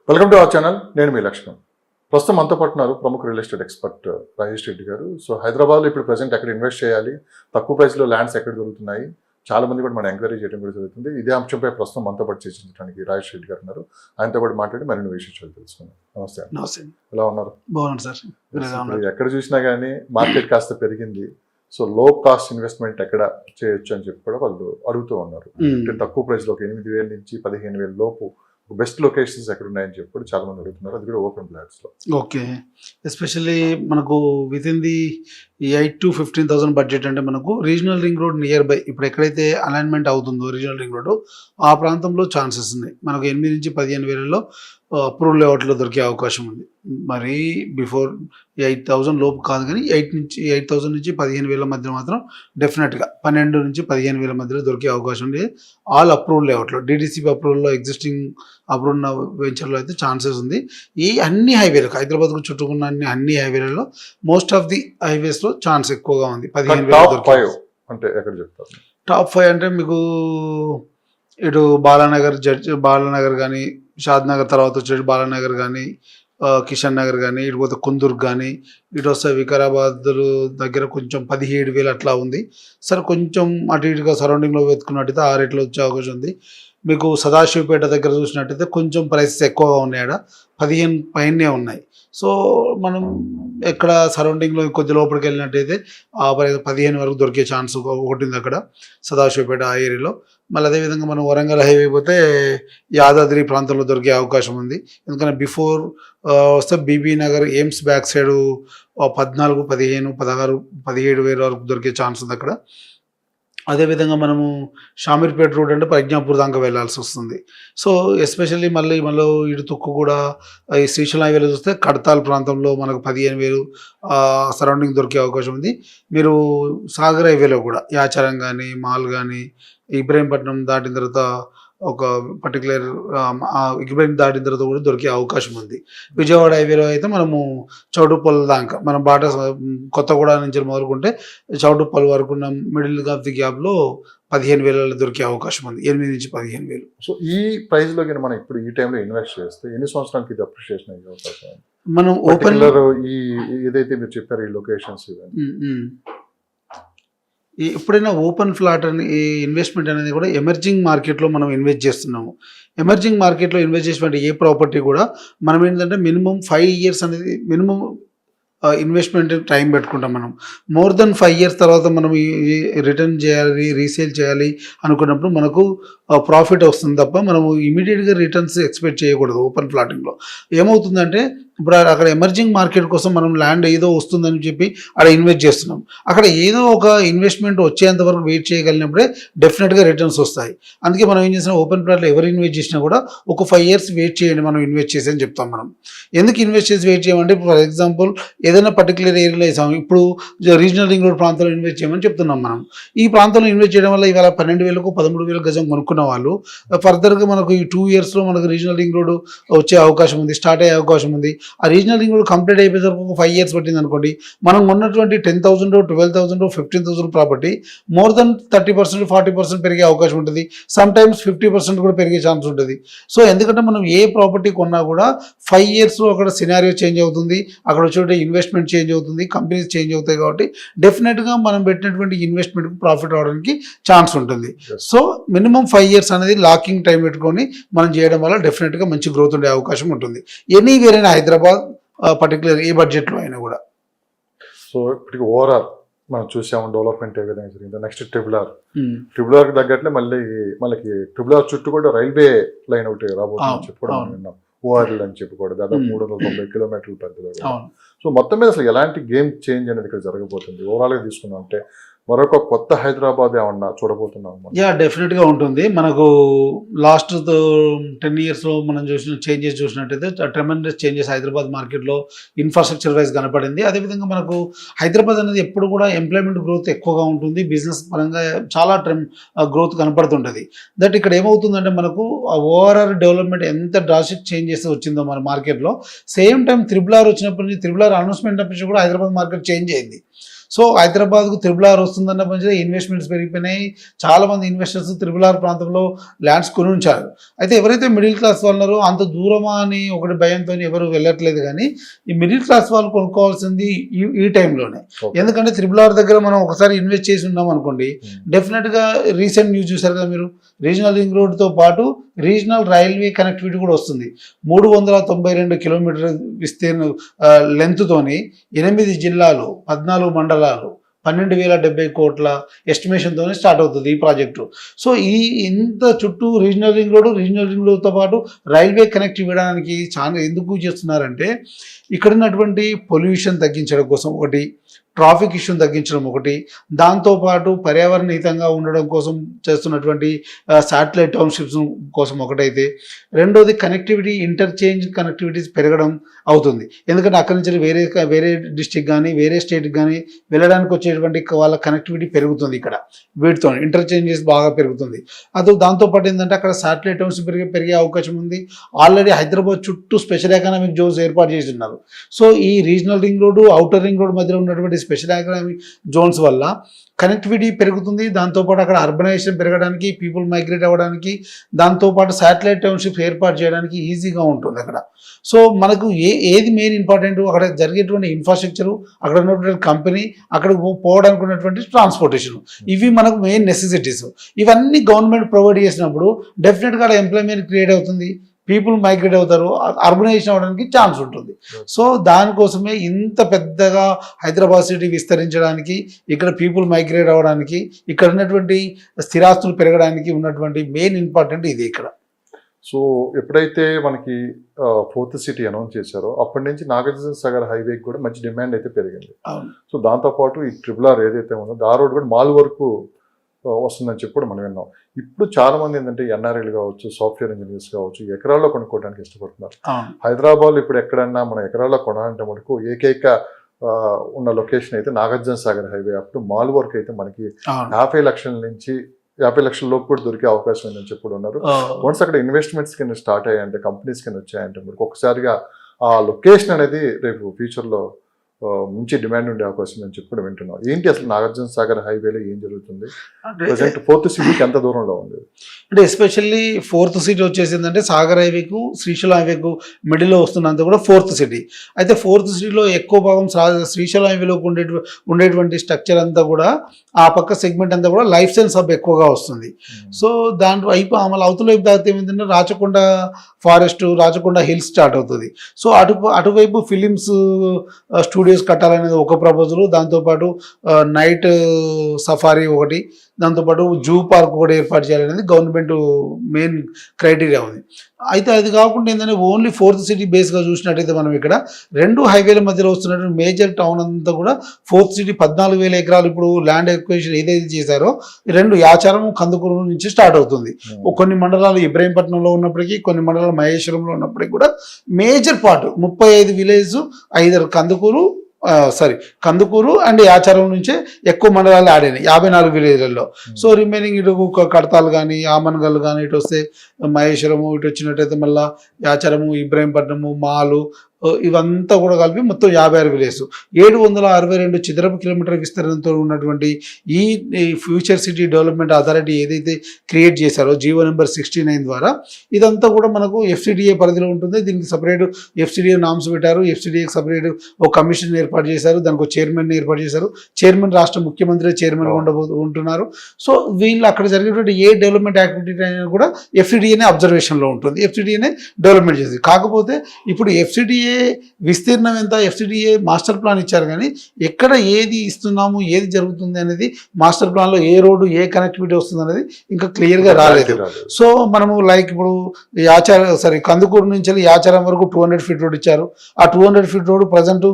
Welcome to our channel. నేను మీ లక్ష్మణ్. ప్రస్తుతం మనతో పాటు ఉన్నారు ప్రముఖ real estate expert Rajesh Reddy గారు. సో హైదరాబాద్లో ఇప్పుడు ప్రజెంట్ ఎక్కడ ఇన్వెస్ట్ చేయాలి, తక్కువ ప్రైస్లో ల్యాండ్స్ ఎక్కడ దొరుకుతున్నాయి, చాలా మంది కూడా మనం ఎంక్వైరీ చేయడం కూడా జరుగుతుంది. ఇదే అంశంపై ప్రస్తుతం మనతో పాటు చర్చించడానికి రాజేష్ రెడ్డి గారు ఉన్నారు. ఆయనతో పాటు మాట్లాడి మరిన్ని విశేషాలు తెలుసుకున్నాం. నమస్తే. నమస్తే. ఎలా ఉన్నారు? బాగున్నాను సార్. ఎక్కడ చూసినా కానీ మార్కెట్ కాస్త పెరిగింది. సో లో కాస్ట్ ఇన్వెస్ట్మెంట్ ఎక్కడ చేయొచ్చు అని చెప్పి కూడా వాళ్ళు అడుగుతూ ఉన్నారు. అంటే తక్కువ ప్రైస్లో 8,000 నుంచి 15,000 లోపు బెస్ట్ లొకేషన్స్ ఎక్కడ ఉన్నాయని చెప్పి కూడా చాలా మంది అడుగుతున్నారు. అది కూడా ఓపెన్ ప్లాట్స్ లో. ఓకే, ఎస్పెషల్లీ మనకు with in the 8,000 to 15,000 budget అంటే మనకు regional ring road near by ఇప్పుడు ఎక్కడైతే అలైన్మెంట్ అవుతుందో రీజనల్ రింగ్ రోడ్ ఆ ప్రాంతంలో ఛాన్సెస్ ఉన్నాయి. మనకు 8 నుంచి 15,000 అప్రూవల్ లేఅవుట్లో దొరికే అవకాశం ఉంది. మరి బిఫోర్ 8,000 లోపు కాదు, కానీ 8,000 నుంచి 15,000 మధ్య మాత్రం డెఫినెట్గా 12 నుంచి 15,000 మధ్యలో దొరికే అవకాశం ఉంది. ఆల్ అప్రూవల్ లేఅవుట్లో డిడిసిపి అప్రూవల్లో ఎగ్జిస్టింగ్ అప్రూవ్ ఉన్న వెంచర్లో అయితే ఛాన్సెస్ ఉంది. ఈ అన్ని హైవేలకు హైదరాబాద్కు చుట్టుకున్న అన్ని హైవేలలో మోస్ట్ ఆఫ్ ది హైవేస్లో ఛాన్స్ ఎక్కువగా ఉంది. 15,000 అంటే ఎక్కడ చెప్తారు? టాప్ 5 అంటే మీకు ఇటు బాలానగర్ కానీ, షాద్ నగర్ తర్వాత వచ్చేసి బాలానగర్ కానీ, కిషన్ నగర్ కానీ, ఇటు పోతే కుందూరు కానీ, ఇటు వస్తే వికారాబాద్ దగ్గర కొంచెం 17,000 అట్లా ఉంది. సరే కొంచెం అటు ఇటుగా సరౌండింగ్లో వెతుకున్నట్టయితే ఆ రేట్లో వచ్చే అవకాశం ఉంది. మీకు సదాశివపేట దగ్గర చూసినట్టయితే కొంచెం ప్రైసెస్ ఎక్కువగా ఉన్నాయి, ఆడ 15 పైనే ఉన్నాయి. సో మనం ఎక్కడ సరౌండింగ్లో కొద్ది లోపలికి వెళ్ళినట్టయితే ఆ 15 వరకు దొరికే ఛాన్స్ ఒకటి ఉంది అక్కడ సదాశివపేట ఆ ఏరియాలో. మళ్ళీ అదేవిధంగా మనం వరంగల్ హైవే పోతే యాదాద్రి ప్రాంతంలో దొరికే అవకాశం ఉంది. ఎందుకంటే బిఫోర్ వస్తే BB Nagar AIIMS back side 14, 15, 16, 17,000 వరకు దొరికే ఛాన్స్ ఉంది అక్కడ. అదేవిధంగా మనము షామీర్పేట రోడ్ అంటే ప్రజ్ఞాపూర్ దాకా వెళ్ళాల్సి వస్తుంది. సో ఎస్పెషల్లీ మళ్ళీ ఇటు తుక్కు కూడా ఈ శ్రీశైలం హైవేలో చూస్తే కడతాల్ ప్రాంతంలో మనకు 15,000 సరౌండింగ్ దొరికే అవకాశం ఉంది. మీరు సాగర్ హైవేలో కూడా యాచారం కానీ, మాల్ కానీ, ఇబ్రహీంపట్నం దాటిన తర్వాత ఒక పర్టికులర్ ఇబ్రహీం దాటిన తర్వాత కూడా దొరికే అవకాశం ఉంది. విజయవాడ హైవేలో అయితే మనము చౌటుప్పల్ దాకా మనం కొత్తగూడ నుంచి మొదలుకుంటే చౌటుప్పల్ వరకు ఉన్న మిడిల్ ఆఫ్ ది గ్యాప్లో 15,000 దొరికే అవకాశం ఉంది. 8 నుంచి 15,000. సో ఈ ప్రైస్ లో మనం ఇప్పుడు ఈ టైంలో ఇన్వెస్ట్ చేస్తే ఎన్ని సంవత్సరాలకి ఇది అప్రిషియేషన్ అయ్యే అవకాశం? మనం ఓపెన్ ఏదైతే మీరు చెప్పారు ఈ లొకేషన్స్ ఎప్పుడైనా ఓపెన్ ఫ్లాట్ అని ఇన్వెస్ట్మెంట్ అనేది కూడా ఎమర్జింగ్ మార్కెట్లో మనం ఇన్వెస్ట్ చేస్తున్నాము. ఎమర్జింగ్ మార్కెట్లో ఇన్వెస్ట్ చేసినటువంటి ఏ ప్రాపర్టీ కూడా మనం ఏంటంటే మినిమం 5 years అనేది మినిమం ఇన్వెస్ట్మెంట్ టైం పెట్టుకుంటాం. మనం మోర్ దెన్ 5 years తర్వాత మనం రిటర్న్ చేయాలి, రీసేల్ చేయాలి అనుకున్నప్పుడు మనకు ప్రాఫిట్ వస్తుంది తప్ప మనము ఇమీడియట్గా రిటర్న్స్ ఎక్స్పెక్ట్ చేయకూడదు. ఓపెన్ ఫ్లాటింగ్లో ఏమవుతుందంటే ఇప్పుడు అక్కడ ఎమర్జింగ్ మార్కెట్ కోసం మనం ల్యాండ్ ఏదో వస్తుందని చెప్పి అక్కడ ఇన్వెస్ట్ చేస్తున్నాం. అక్కడ ఏదో ఒక ఇన్వెస్ట్మెంట్ వచ్చేంత వరకు వెయిట్ చేయగలిగినప్పుడే డెఫినెట్గా రిటర్న్స్ వస్తాయి. అందుకే మనం ఏం చేసినా ఓపెన్ ప్లాట్లో ఎవరు ఇన్వెస్ట్ చేసినా కూడా ఒక 5 years వెయిట్ చేయండి మనం ఇన్వెస్ట్ చేసి అని చెప్తాం. మనం ఎందుకు ఇన్వెస్ట్ చేసి వెయిట్ చేయమంటే ఫర్ ఎగ్జాంపుల్ ఏదైనా పర్టికులర్ ఏరియాలో వేసాము, ఇప్పుడు రీజనల్ రింగ్ రోడ్ ప్రాంతంలో ఇన్వెస్ట్ చేయమని చెప్తున్నాం. మనం ఈ ప్రాంతంలో ఇన్వెస్ట్ చేయడం వల్ల ఇవాళ 12,000 13,000 గజం కొనుక్కున్న వాళ్ళు ఫర్దర్గా మనకు ఈ 2 yearsలో మనకు రీజనల్ రింగ్ రోడ్ వచ్చే అవకాశం ఉంది, స్టార్ట్ అయ్యే అవకాశం ఉంది. ఆ రీజనల్ రింగ్ రోడ్ కంప్లీట్ అయిపోయేసరికి ఒక 5 years పట్టింది అనుకోండి, మనం ఉన్నటువంటి 10,000, 12,000, 15,000 ప్రాపర్టీ మోర్ దెన్ 30%, 40% పెరిగే అవకాశం ఉంటుంది. సమ్ టైమ్స్ 50% కూడా పెరిగే ఛాన్స్ ఉంటుంది. సో ఎందుకంటే మనం ఏ ప్రాపర్టీ కొన్నా కూడా 5 yearsలో అక్కడ సినారియో చేంజ్ అవుతుంది, అక్కడ వచ్చే ఇన్వెస్ట్మెంట్ చేంజ్ అవుతుంది, కంపెనీస్ చేంజ్ అవుతాయి. కాబట్టి డెఫినెట్గా మనం పెట్టినటువంటి ఇన్వెస్ట్మెంట్కి ప్రాఫిట్ అవడానికి ఛాన్స్ ఉంటుంది. సో మినిమం 5 years అనేది లాకింగ్ టైం పెట్టుకొని మనం చేయడం వల్ల డెఫినెట్గా మంచి గ్రోత్ ఉండే అవకాశం ఉంటుంది. ఎనీవేర్ అయినా హైదరాబాద్ పర్టికులర్ ఏ బడ్జెట్లో అయినా కూడా. సో ఇప్పటికి ఓవరాల్ మనం చూసాము డెవలప్మెంట్ ఏ విధంగా జరిగింది. నెక్స్ట్ ట్రిపుల్ ఆర్కి తగ్గట్లే మనకి ట్రిపుల్ ఆర్ చుట్టూ కూడా రైల్వే లైన్ ఒకటి రాబోతుందని చెప్పి కూడా మనం విన్నాం. ఓఆర్ఎల్ అని చెప్పి కూడా దాదాపు 390 kilometers పెద్దగా. సో మొత్తం మీద అసలు ఎలాంటి గేమ్ చేంజ్ అనేది ఇక్కడ జరగబోతుంది ఓవరాల్గా తీసుకున్నాం అంటే మరొక కొత్త హైదరాబాద్ ఏమన్నా చూడబోతున్నాం? డెఫినెట్గా ఉంటుంది. మనకు లాస్ట్ 10 yearsలో మనం చేంజెస్ చూసినట్టయితే ట్రెమెండస్ చేంజెస్ హైదరాబాద్ మార్కెట్లో ఇన్ఫ్రాస్ట్రక్చర్ వైజ్ కనపడింది. అదేవిధంగా మనకు హైదరాబాద్ అనేది ఎప్పుడు కూడా ఎంప్లాయ్మెంట్ గ్రోత్ ఎక్కువగా ఉంటుంది, బిజినెస్ పరంగా చాలా గ్రోత్ కనపడుతుంటుంది. దట్ ఇక్కడ ఏమవుతుందంటే మనకు ఓవరాల్ డెవలప్మెంట్ ఎంత డ్రాస్టిక్ చేంజెస్ వచ్చిందో మన మార్కెట్లో, సేమ్ టైం త్రిబుల్ ఆర్ వచ్చినప్పటి నుంచి త్రిబుల్ ఆర్ అనౌన్స్మెంట్ అప్పటి నుంచి కూడా హైదరాబాద్ మార్కెట్ చేంజ్ అయింది. సో హైదరాబాద్కు త్రిబుల్ వస్తుందన్న మంచిగా ఇన్వెస్ట్మెంట్స్ పెరిగిపోయినాయి, చాలా మంది ఇన్వెస్టర్స్ త్రిబుల్ ప్రాంతంలో ల్యాండ్స్ కొని ఉంచారు. అయితే ఎవరైతే మిడిల్ క్లాస్ వాళ్ళు ఉన్నారో అంత దూరమా అని ఒకటి భయంతో ఎవరు వెళ్ళట్లేదు, కానీ ఈ మిడిల్ క్లాస్ వాళ్ళు కొనుక్కోవాల్సింది ఈ టైంలోనే. ఎందుకంటే త్రిబుల్ దగ్గర మనం ఒకసారి ఇన్వెస్ట్ చేసి ఉన్నాం అనుకోండి, డెఫినెట్గా రీసెంట్ న్యూస్ చూసారు కదా మీరు, రీజనల్ రింగ్ రోడ్తో పాటు రీజనల్ రైల్వే కనెక్టివిటీ కూడా వస్తుంది. 392 కిలోమీటర్ విస్తీర్ణ లెంత్తోని 8 జిల్లాలు, 14 మండలాలు, 12,070 కోట్ల ఎస్టిమేషన్తోనే స్టార్ట్ అవుతుంది ఈ ప్రాజెక్టు. సో ఇంత చుట్టూ రీజనల్ రింగ్ రోడ్తో పాటు రైల్వే కనెక్ట్ ఇవ్వడానికి చాలా ఎందుకు చేస్తున్నారంటే ఇక్కడ ఉన్నటువంటి పొల్యూషన్ తగ్గించడం కోసం ఒకటి, ట్రాఫిక్ ఇష్యూని తగ్గించడం ఒకటి, దాంతోపాటు పర్యావరణ హితంగా ఉండడం కోసం చేస్తున్నటువంటి శాటిలైట్ టౌన్షిప్స్ కోసం ఒకటైతే, రెండోది కనెక్టివిటీ ఇంటర్చేంజ్ కనెక్టివిటీస్ పెరగడం అవుతుంది. ఎందుకంటే అక్కడి నుంచి వేరే డిస్టిక్ కానీ వేరే స్టేట్కి కానీ వెళ్ళడానికి వచ్చేటువంటి వాళ్ళ కనెక్టివిటీ పెరుగుతుంది. ఇక్కడ వీటితో ఇంటర్చేంజెస్ బాగా పెరుగుతుంది. దాంతోపాటు ఏంటంటే అక్కడ శాటిలైట్ టౌన్స్ పెరిగే అవకాశం ఉంది. ఆల్రెడీ హైదరాబాద్ చుట్టూ స్పెషల్ ఎకనామిక్ జోన్స్ ఏర్పాటు చేసి ఉన్నారు. సో ఈ regional ring road, outer ring road మధ్యలో ఉన్నటువంటి స్పెషల్ ఎకనామిక్ జోన్స్ వల్ల కనెక్టివిటీ పెరుగుతుంది. దాంతోపాటు అక్కడ అర్బనైజేషన్ పెరగడానికి, పీపుల్ మైగ్రేట్ అవ్వడానికి, దాంతోపాటు శాటిలైట్ టౌన్షిప్స్ ఏర్పాటు చేయడానికి ఈజీగా ఉంటుంది అక్కడ. సో మనకు ఏది మెయిన్ ఇంపార్టెంట్, అక్కడ జరిగేటువంటి ఇన్ఫ్రాస్ట్రక్చరు, అక్కడ ఉన్నటువంటి కంపెనీ, అక్కడికి పోవడానికి ఉన్నటువంటి ట్రాన్స్పోర్టేషన్, ఇవి మనకు మెయిన్ నెసెసిటీస్. ఇవన్నీ గవర్నమెంట్ ప్రొవైడ్ చేసినప్పుడు డెఫినెట్గా అక్కడ ఎంప్లాయ్మెంట్ క్రియేట్ అవుతుంది, పీపుల్ మైగ్రేట్ అవుతారు, అర్బనైజేషన్ అవ్వడానికి ఛాన్స్ ఉంటుంది. సో దానికోసమే ఇంత పెద్దగా హైదరాబాద్ సిటీ విస్తరించడానికి, ఇక్కడ పీపుల్ మైగ్రేట్ అవ్వడానికి, ఇక్కడ ఉన్నటువంటి స్థిరాస్తులు పెరగడానికి ఉన్నటువంటి మెయిన్ ఇంపార్టెంట్ ఇది ఇక్కడ. సో ఎప్పుడైతే మనకి 4th సిటీ అనౌన్స్ చేశారో అప్పటి నుంచి నాగార్జున సాగర్ హైవేకి కూడా మంచి డిమాండ్ అయితే పెరిగింది. సో దాంతోపాటు ఈ ట్రిపుల్ ఏదైతే ఉందో ఆ రోడ్ కూడా మాల్ వరకు వస్తుందని చెప్పి కూడా మనం విన్నాం. ఇప్పుడు చాలా మంది ఏంటంటే ఎన్ఆర్ఐలు కావచ్చు, సాఫ్ట్వేర్ ఇంజనీర్స్ కావచ్చు, ఎకరాల్లో కొనుక్కోవడానికి ఇష్టపడుతున్నారు. హైదరాబాద్లో ఇప్పుడు ఎక్కడన్నా మనం ఎకరాల్లో కొనాలంటే మనకు ఏకైక ఉన్న లొకేషన్ అయితే నాగార్జున సాగర్ హైవే. అప్పుడు మాల్ వరకు అయితే మనకి 50 లక్షల నుంచి 50 లక్షల లోపు కూడా దొరికే అవకాశం ఉందని చెప్పి ఉన్నారు. వన్స్ అక్కడ ఇన్వెస్ట్మెంట్స్ కింద స్టార్ట్ అయ్యాయంటే, కంపెనీస్ కింద వచ్చాయంటే మనకు ఒకసారిగా ఆ లొకేషన్ అనేది రేపు ఫ్యూచర్లో మంచి డిమాండ్ ఉండే అవకాశం అని చెప్పి వింటున్నాం. ఏంటి అసలు నాగార్జున సాగర్ హైవేలో ఏం జరుగుతుంది? ప్రజెంట్ 4th సిటీకి ఎంత దూరంలో ఉంది? అంటే ఎస్పెషల్లీ 4th సిటీ వచ్చేసిందంటే సాగర్ హైవేకు, శ్రీశైలం హైవేకు మిడిల్లో వస్తున్నంత కూడా 4th సిటీ. అయితే 4th సిటీలో ఎక్కువ భాగం శ్రీశైలం హైవేలోకి ఉండేటువంటి స్ట్రక్చర్ అంతా కూడా ఆ పక్క సెగ్మెంట్ అంతా కూడా లైఫ్ సైన్స్ హబ్ ఎక్కువగా వస్తుంది. సో దాంట్లో మళ్ళీ అవతల వైపు దాకా ఏమైందంటే Rachakonda forest, Rachakonda hills start అవుతుంది. సో అటువైపు ఫిలిమ్స్ స్టూడియోస్ కట్టాలనేది ఒక ప్రపోజల్, దాంతోపాటు నైట్ సఫారీ ఒకటి, దాంతోపాటు జూ పార్క్ కూడా ఏర్పాటు చేయాలనేది గవర్నమెంట్ మెయిన్ క్రైటీరియా ఉంది. అయితే అది కాకుండా ఏంటంటే ఓన్లీ 4th సిటీ బేస్గా చూసినట్టయితే మనం ఇక్కడ 2 హైవేల మధ్యలో వస్తున్నటువంటి మేజర్ టౌన్ అంతా కూడా 4th సిటీ 14,000 ఎకరాలు ఇప్పుడు ల్యాండ్ ఎక్విజిషన్ ఏదైతే చేశారో 2 యాచారం, కందుకూరు నుంచి స్టార్ట్ అవుతుంది. కొన్ని మండలాలు ఇబ్రహీంపట్నంలో ఉన్నప్పటికీ, కొన్ని మండలాలు మహేశ్వరంలో ఉన్నప్పటికీ కూడా major part 35 village, 5 Kandukur and Yacharam నుంచే ఎక్కువ మండలాలు యాడ్ అయినాయి 54 విలేజ్లలో. సో రిమైనింగ్ ఇటు కడతాలు కానీ, ఆమన్గల్ కానీ, ఇటు వస్తే మహేశ్వరము, ఇటు వచ్చినట్టయితే మళ్ళీ యాచారము, ఇబ్రహీంపట్నము, మాలు, ఇవంతా కూడా కలిపి మొత్తం 56 విలేజ్, 762 చదరపు కిలోమీటర్ విస్తరణతో ఉన్నటువంటి ఈ ఫ్యూచర్ సిటీ డెవలప్మెంట్ అథారిటీ ఏదైతే క్రియేట్ చేశారో జీవో నెంబర్ 69 ద్వారా, ఇదంతా కూడా మనకు FCDA పరిధిలో ఉంటుంది. దీనికి సపరేట్ FCDA నామ్స్ పెట్టారు. FCDAకి సపరేట్ ఒక కమిషన్ ఏర్పాటు చేశారు, దానికి ఒక చైర్మన్ ఏర్పాటు చేశారు. చైర్మన్ రాష్ట్ర ముఖ్యమంత్రి చైర్మన్ ఉంటున్నారు. సో వీళ్ళు అక్కడ జరిగేటువంటి ఏ డెవలప్మెంట్ యాక్టివిటీ అయినా కూడా FCDAనే అబ్జర్వేషన్లో ఉంటుంది, FCDAనే డెవలప్మెంట్ చేస్తుంది. కాకపోతే ఇప్పుడు FCDA విస్తీర్ణం ఎంత, FCDA మాస్టర్ ప్లాన్ ఇచ్చారు, కానీ ఎక్కడ ఏది ఇస్తున్నాము, ఏది జరుగుతుంది అనేది మాస్టర్ ప్లాన్లో ఏ రోడ్డు, ఏ కనెక్టివిటీ వస్తుంది అనేది ఇంకా క్లియర్గా రాలేదు. సో మనము లైక్ ఇప్పుడు కందుకూరు నుంచి యాచారం వరకు 200 ఫీట్ రోడ్ ఇచ్చారు. ఆ 200 ఫీట్ రోడ్ ప్రజెంట్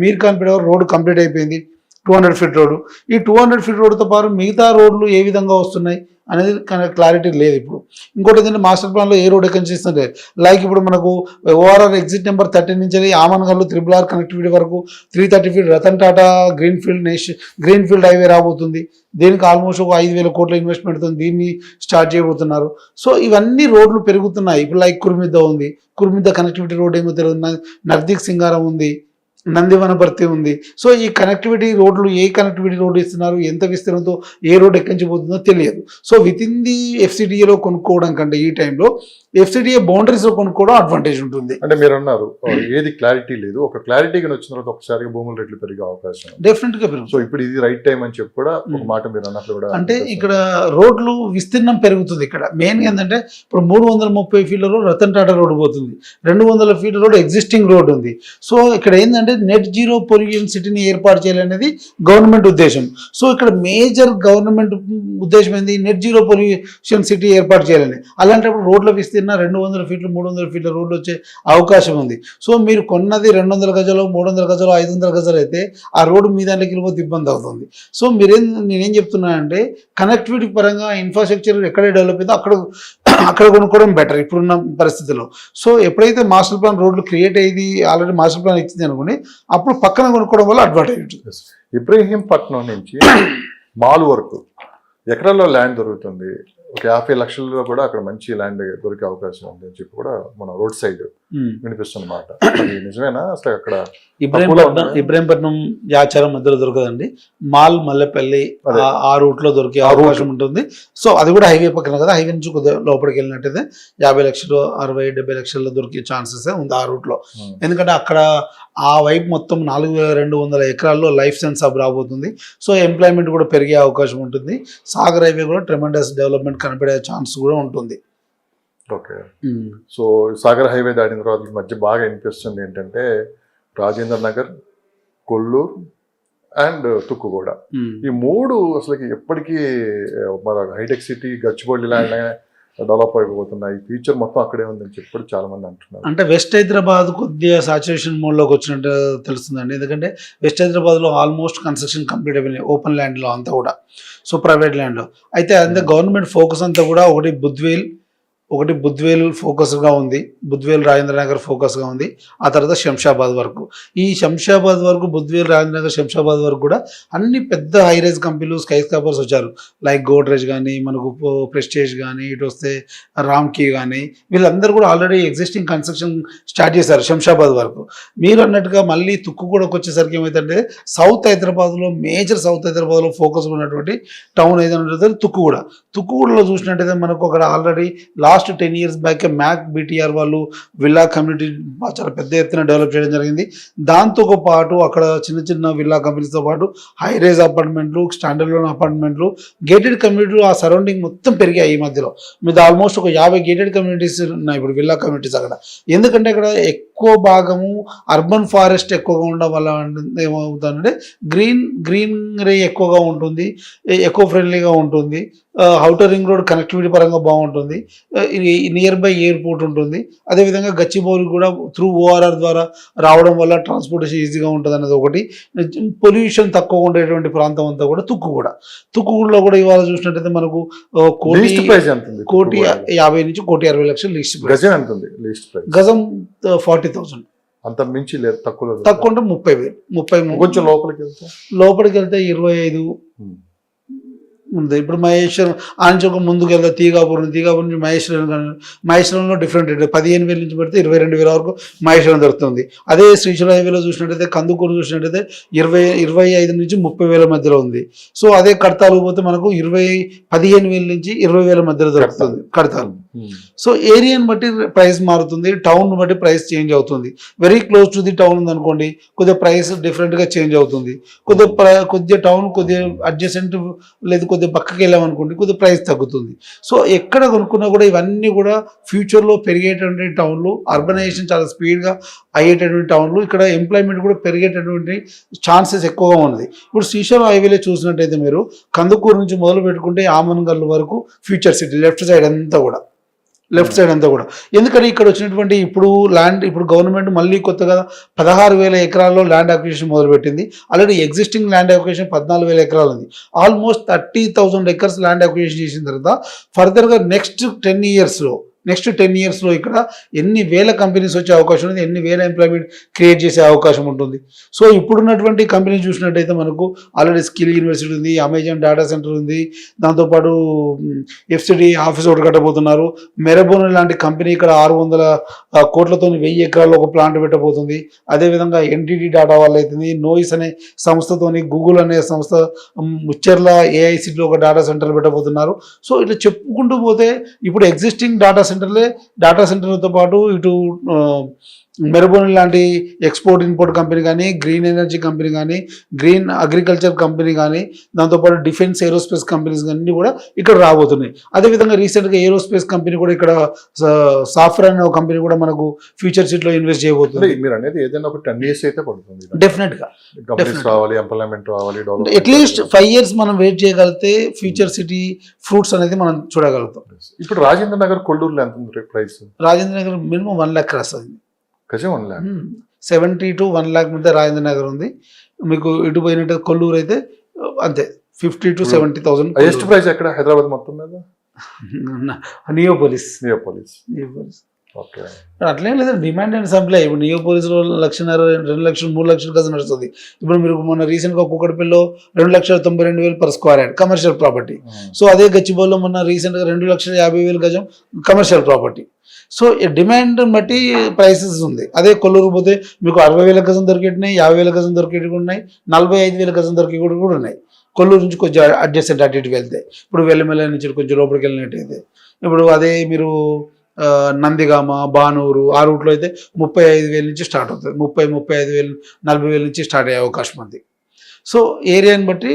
మీర్ఖాన్పేట వరకు రోడ్డు కంప్లీట్ అయిపోయింది, 200 ఫీట్ రోడ్డు. ఈ 200 ఫీట్ రోడ్డుతో పాటు మిగతా రోడ్లు ఏ విధంగా వస్తున్నాయి అనేది క్లారిటీ లేదు. ఇప్పుడు ఇంకోటి ఏంటంటే మాస్టర్ ప్లాన్లో ఏ రోడ్ ఎక్కడ చేస్తుంది, లైక్ ఇప్పుడు మనకు ORR ఎగ్జిట్ నెంబర్ 13 నుంచి ఆమన్గల్ RRR కనెక్టివిటీ వరకు 330 feet Ratan Tata greenfield highway రాబోతుంది. దీనికి ఆల్మోస్ట్ ఒక 5,000 కోట్ల ఇన్వెస్ట్మెంట్తో దీన్ని స్టార్ట్ చేయబోతున్నారు. సో ఇవన్నీ రోడ్లు పెరుగుతున్నాయి. ఇప్పుడు లైక్ కుర్మిద్ద ఉంది, కుర్మిద్ద కనెక్టివిటీ రోడ్ ఏమో తెలియదు, నర్దీక్ సింగారం ఉంది, నందివనపర్తి ఉంది. సో ఈ కనెక్టివిటీ రోడ్లు ఏ కనెక్టివిటీ రోడ్డు ఇస్తున్నారు, ఎంత విస్తీర్ణంతో ఏ రోడ్ ఎక్కడి నుంచి పోతుందో తెలియదు. సో విత్ ఇన్ ది ఎఫ్సిడిఏలో కొనుక్కోవడం కంటే ఈ టైంలో ఎఫ్సిడిఏ బౌండరీస్లో కొనుక్కోవడం అడ్వాంటేజ్ ఉంటుంది. అంటే మీరు అన్నారు ఏది క్లారిటీ లేదు, ఒక క్లారిటీ కానీ వచ్చిన తర్వాత ఒకసారిగా భూముల రేట్లు పెరిగే అవకాశం ఉంది. డెఫినెట్గా పెరుగుతుంది. సో ఇప్పుడు ఇది రైట్ టైం అని చెప్పి కూడా ఒక మాట మీరు అన్నట్లు కూడా అంటే ఇక్కడ రోడ్లు విస్తీర్ణం పెరుగుతుంది. ఇక్కడ మెయిన్ ఏంటంటే ఇప్పుడు 330 ఫీట్ల రోడ్ రతన్ టాటా రోడ్ పోతుంది, 200 ఫీట్ల రోడ్ ఎగ్జిస్టింగ్ రోడ్ ఉంది. సో ఇక్కడ ఏంటంటే నెట్ జీరో పొల్యూషన్ సిటీని ఏర్పాటు చేయాలనేది గవర్నమెంట్ ఉద్దేశం. సో ఇక్కడ మేజర్ గవర్నమెంట్ ఉద్దేశం ఏంది, నెట్ జీరో పొల్యూషన్ సిటీ ఏర్పాటు చేయాలని. అలాంటప్పుడు రోడ్ల విస్తీర్ణ 200 ఫీట్లు 300 ఫీట్ల రోడ్లు వచ్చే అవకాశం ఉంది. సో మీరు కొన్నది 200 గజాలు 300 గజాలు 500 గజాలు అయితే ఆ రోడ్డు మీ దాంట్లోకి వెళ్ళిపోతే ఇబ్బంది అవుతుంది. సో నేనేం చెప్తున్నానంటే కనెక్టివిటీ పరంగా ఇన్ఫ్రాస్ట్రక్చర్ ఎక్కడే డెవలప్ అయిందో అక్కడ కొనుక్కోవడం బెటర్ ఇప్పుడున్న పరిస్థితుల్లో. సో ఎప్పుడైతే మాస్టర్ ప్లాన్ రోడ్లు క్రియేట్ అయ్యి ఆల్రెడీ మాస్టర్ ప్లాన్ ఇచ్చింది అనుకోండి, అప్పుడు పక్కన కొనుక్కోవడం వల్ల అడ్వాంటేజ్ ఉంటుంది. ఇబ్రహీంపట్నం నుంచి మాల్ వరకు ఎకరాల్లో ల్యాండ్ దొరుకుతుంది. ఒక 50 లక్షల్లో కూడా అక్కడ మంచి ల్యాండ్ దొరికే అవకాశం ఉంది అని చెప్పి కూడా మన రోడ్ సైడ్ వినిపిస్తున్నమాట. అది నిజమేనా? అసలు అక్కడ ఇబ్రహీంపట్నం యాచారం మధ్యలో దొరకదండి. మాల్ మల్లెపల్లి ఆ రూట్ లో దొరికే అవకాశం ఉంటుంది. సో అది కూడా హైవే పక్కన కదా, హైవే నుంచి కొద్దిగా లోపలికి వెళ్ళినట్టయితే 50 లక్షలు 60-70 లక్షల్లో దొరికే ఛాన్సెస్ ఉంది ఆ రూట్ లో. ఎందుకంటే అక్కడ ఆ వైపు మొత్తం 4200 ఎకరాల్లో లైఫ్ సైన్స్ హబ్ రాబోతుంది. సో ఎంప్లాయ్మెంట్ కూడా పెరిగే అవకాశం ఉంటుంది. సాగర్ హైవే కూడా ట్రెమెండస్ డెవలప్మెంట్ కనపడే ఛాన్స్ కూడా ఉంటుంది. ఓకే. సో సాగర్ హైవే దాటిన తర్వాత ఈ మధ్య బాగా వినిపిస్తుంది ఏంటంటే రాజేంద్ర నగర్, కొల్లూరు అండ్ తుక్కుగూడ, ఈ మూడు అసలు ఎప్పటికీ మన hitech city Gachibowli land develop అయిపోతున్నాయి, ఫ్యూచర్ మొత్తం అక్కడే ఉందని చెప్పి చాలా మంది అంటున్నారు. అంటే వెస్ట్ హైదరాబాద్ కొద్దిగా సాచురేషన్ మోడ్లోకి వచ్చినట్టు తెలుస్తుందండి. ఎందుకంటే వెస్ట్ హైదరాబాద్లో ఆల్మోస్ట్ కన్స్ట్రక్షన్ కంప్లీట్ అయిపోయినాయి ఓపెన్ ల్యాండ్లో అంతా కూడా. సో ప్రైవేట్ ల్యాండ్లో అయితే అంతే గవర్నమెంట్ ఫోకస్ అంతా కూడా ఒకటి బుద్వేల్ ఫోకస్గా ఉంది, బుద్వేల్ రాజేంద్ర నగర్ ఫోకస్గా ఉంది. ఆ తర్వాత శంషాబాద్ వరకు, ఈ శంషాబాద్ వరకు బుద్వేల్ రాజేంద్ర నగర్ శంషాబాద్ వరకు కూడా అన్ని పెద్ద హైరైజ్ కంపెనీలు స్కై స్కాపర్స్ వచ్చారు. లైక్ గోడ్రేజ్ కానీ, మనకు ప్రెస్టేజ్ కానీ, ఇటు వస్తే రామ్కీ కానీ, వీళ్ళందరూ కూడా ఆల్రెడీ ఎగ్జిస్టింగ్ కన్స్ట్రక్షన్ స్టార్ట్ చేశారు శంషాబాద్ వరకు. మీరు అన్నట్టుగా మళ్ళీ తుక్కుగూడకు వచ్చేసరికి ఏమైందంటే మేజర్ సౌత్ హైదరాబాద్లో ఫోకస్ ఉన్నటువంటి టౌన్ ఏదైనా తుక్కుగూడలో చూసినట్టయితే మనకు అక్కడ ఆల్రెడీ లాస్ట్ 10 years బ్యాక్ మ్యాక్ బీటీఆర్ వాళ్ళు విల్లా కమ్యూనిటీ చాలా పెద్ద ఎత్తున డెవలప్ చేయడం జరిగింది. దాంతో పాటు అక్కడ చిన్న చిన్న విల్లా కంపెనీస్తో పాటు హై రైజ్ అపార్ట్మెంట్లు, స్టాండర్డ్ లోన్ అపార్ట్మెంట్లు, గేటెడ్ కమ్యూనిటీలు ఆ సరౌండింగ్ మొత్తం పెరిగాయి. ఈ మధ్యలో మీద ఆల్మోస్ట్ ఒక 50 గేటెడ్ కమ్యూనిటీస్ ఉన్నాయి ఇప్పుడు విల్లా కమ్యూనిటీస్ అక్కడ. ఎందుకంటే అక్కడ ఎక్కువ భాగము అర్బన్ ఫారెస్ట్ ఎక్కువగా ఉండడం వల్ల ఏమవుతుందంటే గ్రీనరీ ఎక్కువగా ఉంటుంది, ఎకో ఫ్రెండ్లీగా ఉంటుంది. ఔటర్ రింగ్ రోడ్ కనెక్టివిటీ పరంగా బాగుంటుంది, నియర్ బై ఎయిర్పోర్ట్ ఉంటుంది. అదేవిధంగా గచ్చిబౌలి కూడా త్రూ ఓఆర్ఆర్ ద్వారా రావడం వల్ల ట్రాన్స్పోర్టేషన్ ఈజీగా ఉంటుంది అనేది ఒకటి. పొల్యూషన్ తక్కువ ఉండేటువంటి ప్రాంతం అంతా కూడా తుక్కుగూడలో కూడా ఇవాళ చూసినట్టయితే మనకు 1,50,00,000 నుంచి 1,60,00,000 లీస్ట్ గజం 40,000. అంత మించి లేదు, తక్కువ అంటే 30,000. కొంచెం లోపలికి వెళ్తే 25 ఉంది. ఇప్పుడు మహేశ్వరం ఆంచి ఒక ముందుకు వెళ్తే తీగాపురం నుంచి మహేశ్వరంలో డిఫరెంట్ రేట్ 15,000 నుంచి పెడితే 22,000 వరకు మహేశ్వరం దొరుకుతుంది. అదే శ్రీశైలం హైవేలో చూసినట్టయితే కందుకూరు చూసినట్టయితే 25,000 నుంచి 30,000 మధ్యలో ఉంది. సో అదే కడతాలు పోతే మనకు 15,000 నుంచి 20,000 మధ్యలో దొరుకుతుంది కడతాలు. సో ఏరియాని బట్టి ప్రైస్ మారుతుంది, టౌన్ బట్టి ప్రైస్ చేంజ్ అవుతుంది. Very close to the town ఉంది అనుకోండి, కొద్దిగా ప్రైస్ డిఫరెంట్గా చేంజ్ అవుతుంది. కొద్దిగా టౌన్ కొద్దిగా అడ్జసెంట్ లేదు కొద్దిగా పక్కకి వెళ్ళామనుకోండి కొద్దిగా ప్రైస్ తగ్గుతుంది. సో ఎక్కడ కొనుక్కున్నా కూడా ఇవన్నీ కూడా ఫ్యూచర్లో పెరిగేటువంటి టౌన్లు, అర్బనైజేషన్ చాలా స్పీడ్గా అయ్యేటటువంటి టౌన్లు, ఇక్కడ ఎంప్లాయ్మెంట్ కూడా పెరిగేటటువంటి ఛాన్సెస్ ఎక్కువగా ఉంది. ఇప్పుడు శ్రీశైలం హైవేలో చూసినట్టయితే మీరు కందుకూరు నుంచి మొదలు పెట్టుకుంటే ఆమన్గల్ వరకు ఫ్యూచర్ సిటీ లెఫ్ట్ సైడ్ అంతా కూడా ఎందుకంటే ఇక్కడ వచ్చినటువంటి ఇప్పుడు గవర్నమెంట్ మళ్ళీ కొత్తగా 16,000 ఎకరాల్లో ల్యాండ్ అక్విజిషన్ మొదలుపెట్టింది. ఆల్రెడీ ఎగ్జిస్టింగ్ ల్యాండ్ అక్విజిషన్ 14,000 ఎకరాలు ఉంది. ఆల్మోస్ట్ 30,000 ఎకర్స్ ల్యాండ్ అక్విజిషన్ చేసిన తర్వాత ఫర్దర్గా నెక్స్ట్ 10 yearsలో నెక్స్ట్ 10 yearsలో ఇక్కడ ఎన్ని వేల కంపెనీస్ వచ్చే అవకాశం ఉంది, ఎన్ని వేల ఎంప్లాయ్మెంట్ క్రియేట్ చేసే అవకాశం ఉంటుంది. సో ఇప్పుడున్నటువంటి కంపెనీ చూసినట్టయితే మనకు ఆల్రెడీ స్కిల్ యూనివర్సిటీ ఉంది, అమెజాన్ డేటా సెంటర్ ఉంది, దాంతోపాటు ఎఫ్సిడి ఆఫీస్ ఒకటి కట్టబోతున్నారు. మెరబోన్ లాంటి కంపెనీ ఇక్కడ 600 కోట్లతో 1000 ఎకరాల్లో ఒక ప్లాంట్ పెట్టబోతుంది. అదేవిధంగా ఎన్టీటీ డాటా వాళ్ళు అవుతుంది, నోయిస్ అనే సంస్థతోని, గూగుల్ అనే సంస్థ ముచ్చెర్ల ఏఐసిలో ఒక డేటా సెంటర్ పెట్టబోతున్నారు. సో ఇట్లా చెప్పుకుంటూ పోతే ఇప్పుడు ఎగ్జిస్టింగ్ డేటా సెంటర్లతో పాటు ఇటు మెరబోన్ లాంటి ఎక్స్పోర్ట్ ఇంపోర్ట్ కంపెనీ కానీ, గ్రీన్ ఎనర్జీ కంపెనీ కానీ, గ్రీన్ అగ్రికల్చర్ కంపెనీ కానీ, దాంతోపాటు డిఫెన్స్ ఏరోస్పేస్ కంపెనీస్ అన్నీ కూడా ఇక్కడ రాబోతున్నాయి. అదేవిధంగా రీసెంట్గా ఏరోస్పేస్ కంపెనీ కూడా ఇక్కడ సాఫ్రాన్ అనే కంపెనీ కూడా మనకు ఫ్యూచర్ సిటీలో ఇన్వెస్ట్ చేయబోతుంది. మీరు అనేది ఏదైనా ఒక 10 years అయితే పడుతుంది, డెఫినెట్గా రావాలి, ఎంప్లాయ్మెంట్ రావాలి, అట్లీస్ట్ 5 years మనం వెయిట్ చేయగలిగితే ఫ్యూచర్ సిటీ ఫ్రూట్స్ అనేది మనం చూడగలుగుతాం. ఇప్పుడు రాజేంద్ర నగర్ కొల్లూరులో ఎంత ఉంది price? Rajendra Nagar minimum 1 lakh cross అయింది. గజం 1 lakh, 70 to 1 lakh మధ్య రాజేంద్ర నగర్ ఉంది. మీకు ఇటు పోయినట్టు కొల్లూరు అయితే అంతే 50 to 70,000. హైయెస్ట్ ప్రైస్ ఎక్కడ? హైదరాబాద్ మొత్తం మీద నియోపోలిస్. ఓకే, అట్లేం లేదు, డిమాండ్ అండ్ సప్లై. ఇప్పుడు నియోపోలిస్లో 1,00,000, 2 లక్షలు, 3 లక్షలు గజం నడుస్తుంది. ఇప్పుడు మీరు మొన్న రీసెంట్గా కుక్కడపల్లిలో 2,92,000 per square yard commercial property. So అదే గచ్చిబౌలిలో మొన్న రీసెంట్గా 2,50,000 గజం కమర్షియల్ ప్రాపర్టీ. సో డిమాండ్ బట్టి ప్రైసెస్ ఉంది. అదే కొల్లూరు పోతే మీకు 60,000 గజం దొరికేటినాయి, 50,000 గజం దొరికేటి ఉన్నాయి, 45,000 గజం దొరికే కూడా ఉన్నాయి. కొల్లూరు నుంచి కొంచెం అడ్జస్టెంట్ అటు ఇటు వెళ్తే, ఇప్పుడు వెల్లమెల్ల నుంచి కొంచెం లోపలికి వెళ్ళినట్టయితే, ఇప్పుడు అదే మీరు నందిగామ, బానూరు ఆ రూట్లో అయితే 35,000 నుంచి స్టార్ట్ అవుతుంది. 35,000, 40,000 నుంచి స్టార్ట్ అయ్యే అవకాశం ఉంది. సో ఏరియాని బట్టి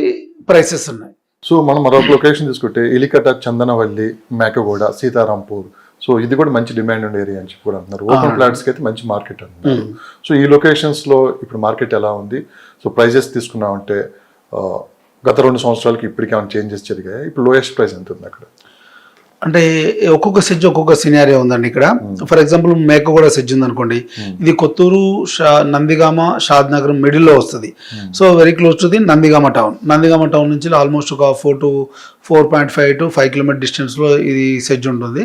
ప్రైసెస్ ఉన్నాయి. సో మనం మరొక లొకేషన్ తీసుకుంటే ఎలికట, చందనవల్లి, మేకగూడ, సీతారాంపూర్. సో ఇది కూడా మంచి డిమాండ్ ఉండే ఏరియా అని చెప్పి కూడా అంటున్నారు. ఓపెన్ ప్లాట్స్ కి అయితే మంచి మార్కెట్ అంటున్నారు. సో ఈ లొకేషన్స్ లో ఇప్పుడు మార్కెట్ ఎలా ఉంది? సో ప్రైజెస్ తీసుకున్నామంటే గత 2 సంవత్సరాలకి ఇప్పటికి ఏమైనా చేంజెస్ జరిగాయి? ఇప్పుడు లోయెస్ట్ ప్రైస్ ఎంత ఉంది అక్కడ? అంటే ఒక్కొక్క సెజ్ ఒక్కొక్క సినారియో ఉందండి ఇక్కడ. ఫర్ ఎగ్జాంపుల్ మేకగూడ సెజ్ ఉందనుకోండి, ఇది కొత్తూరు, నందిగామ, షాద్ నగర్ మిడిల్లో వస్తుంది. So very close to the Nandigama town నుంచి ఆల్మోస్ట్ ఒక 4 to 4.5 to 5 kilometer డిస్టెన్స్లో ఇది సెజ్ ఉంటుంది.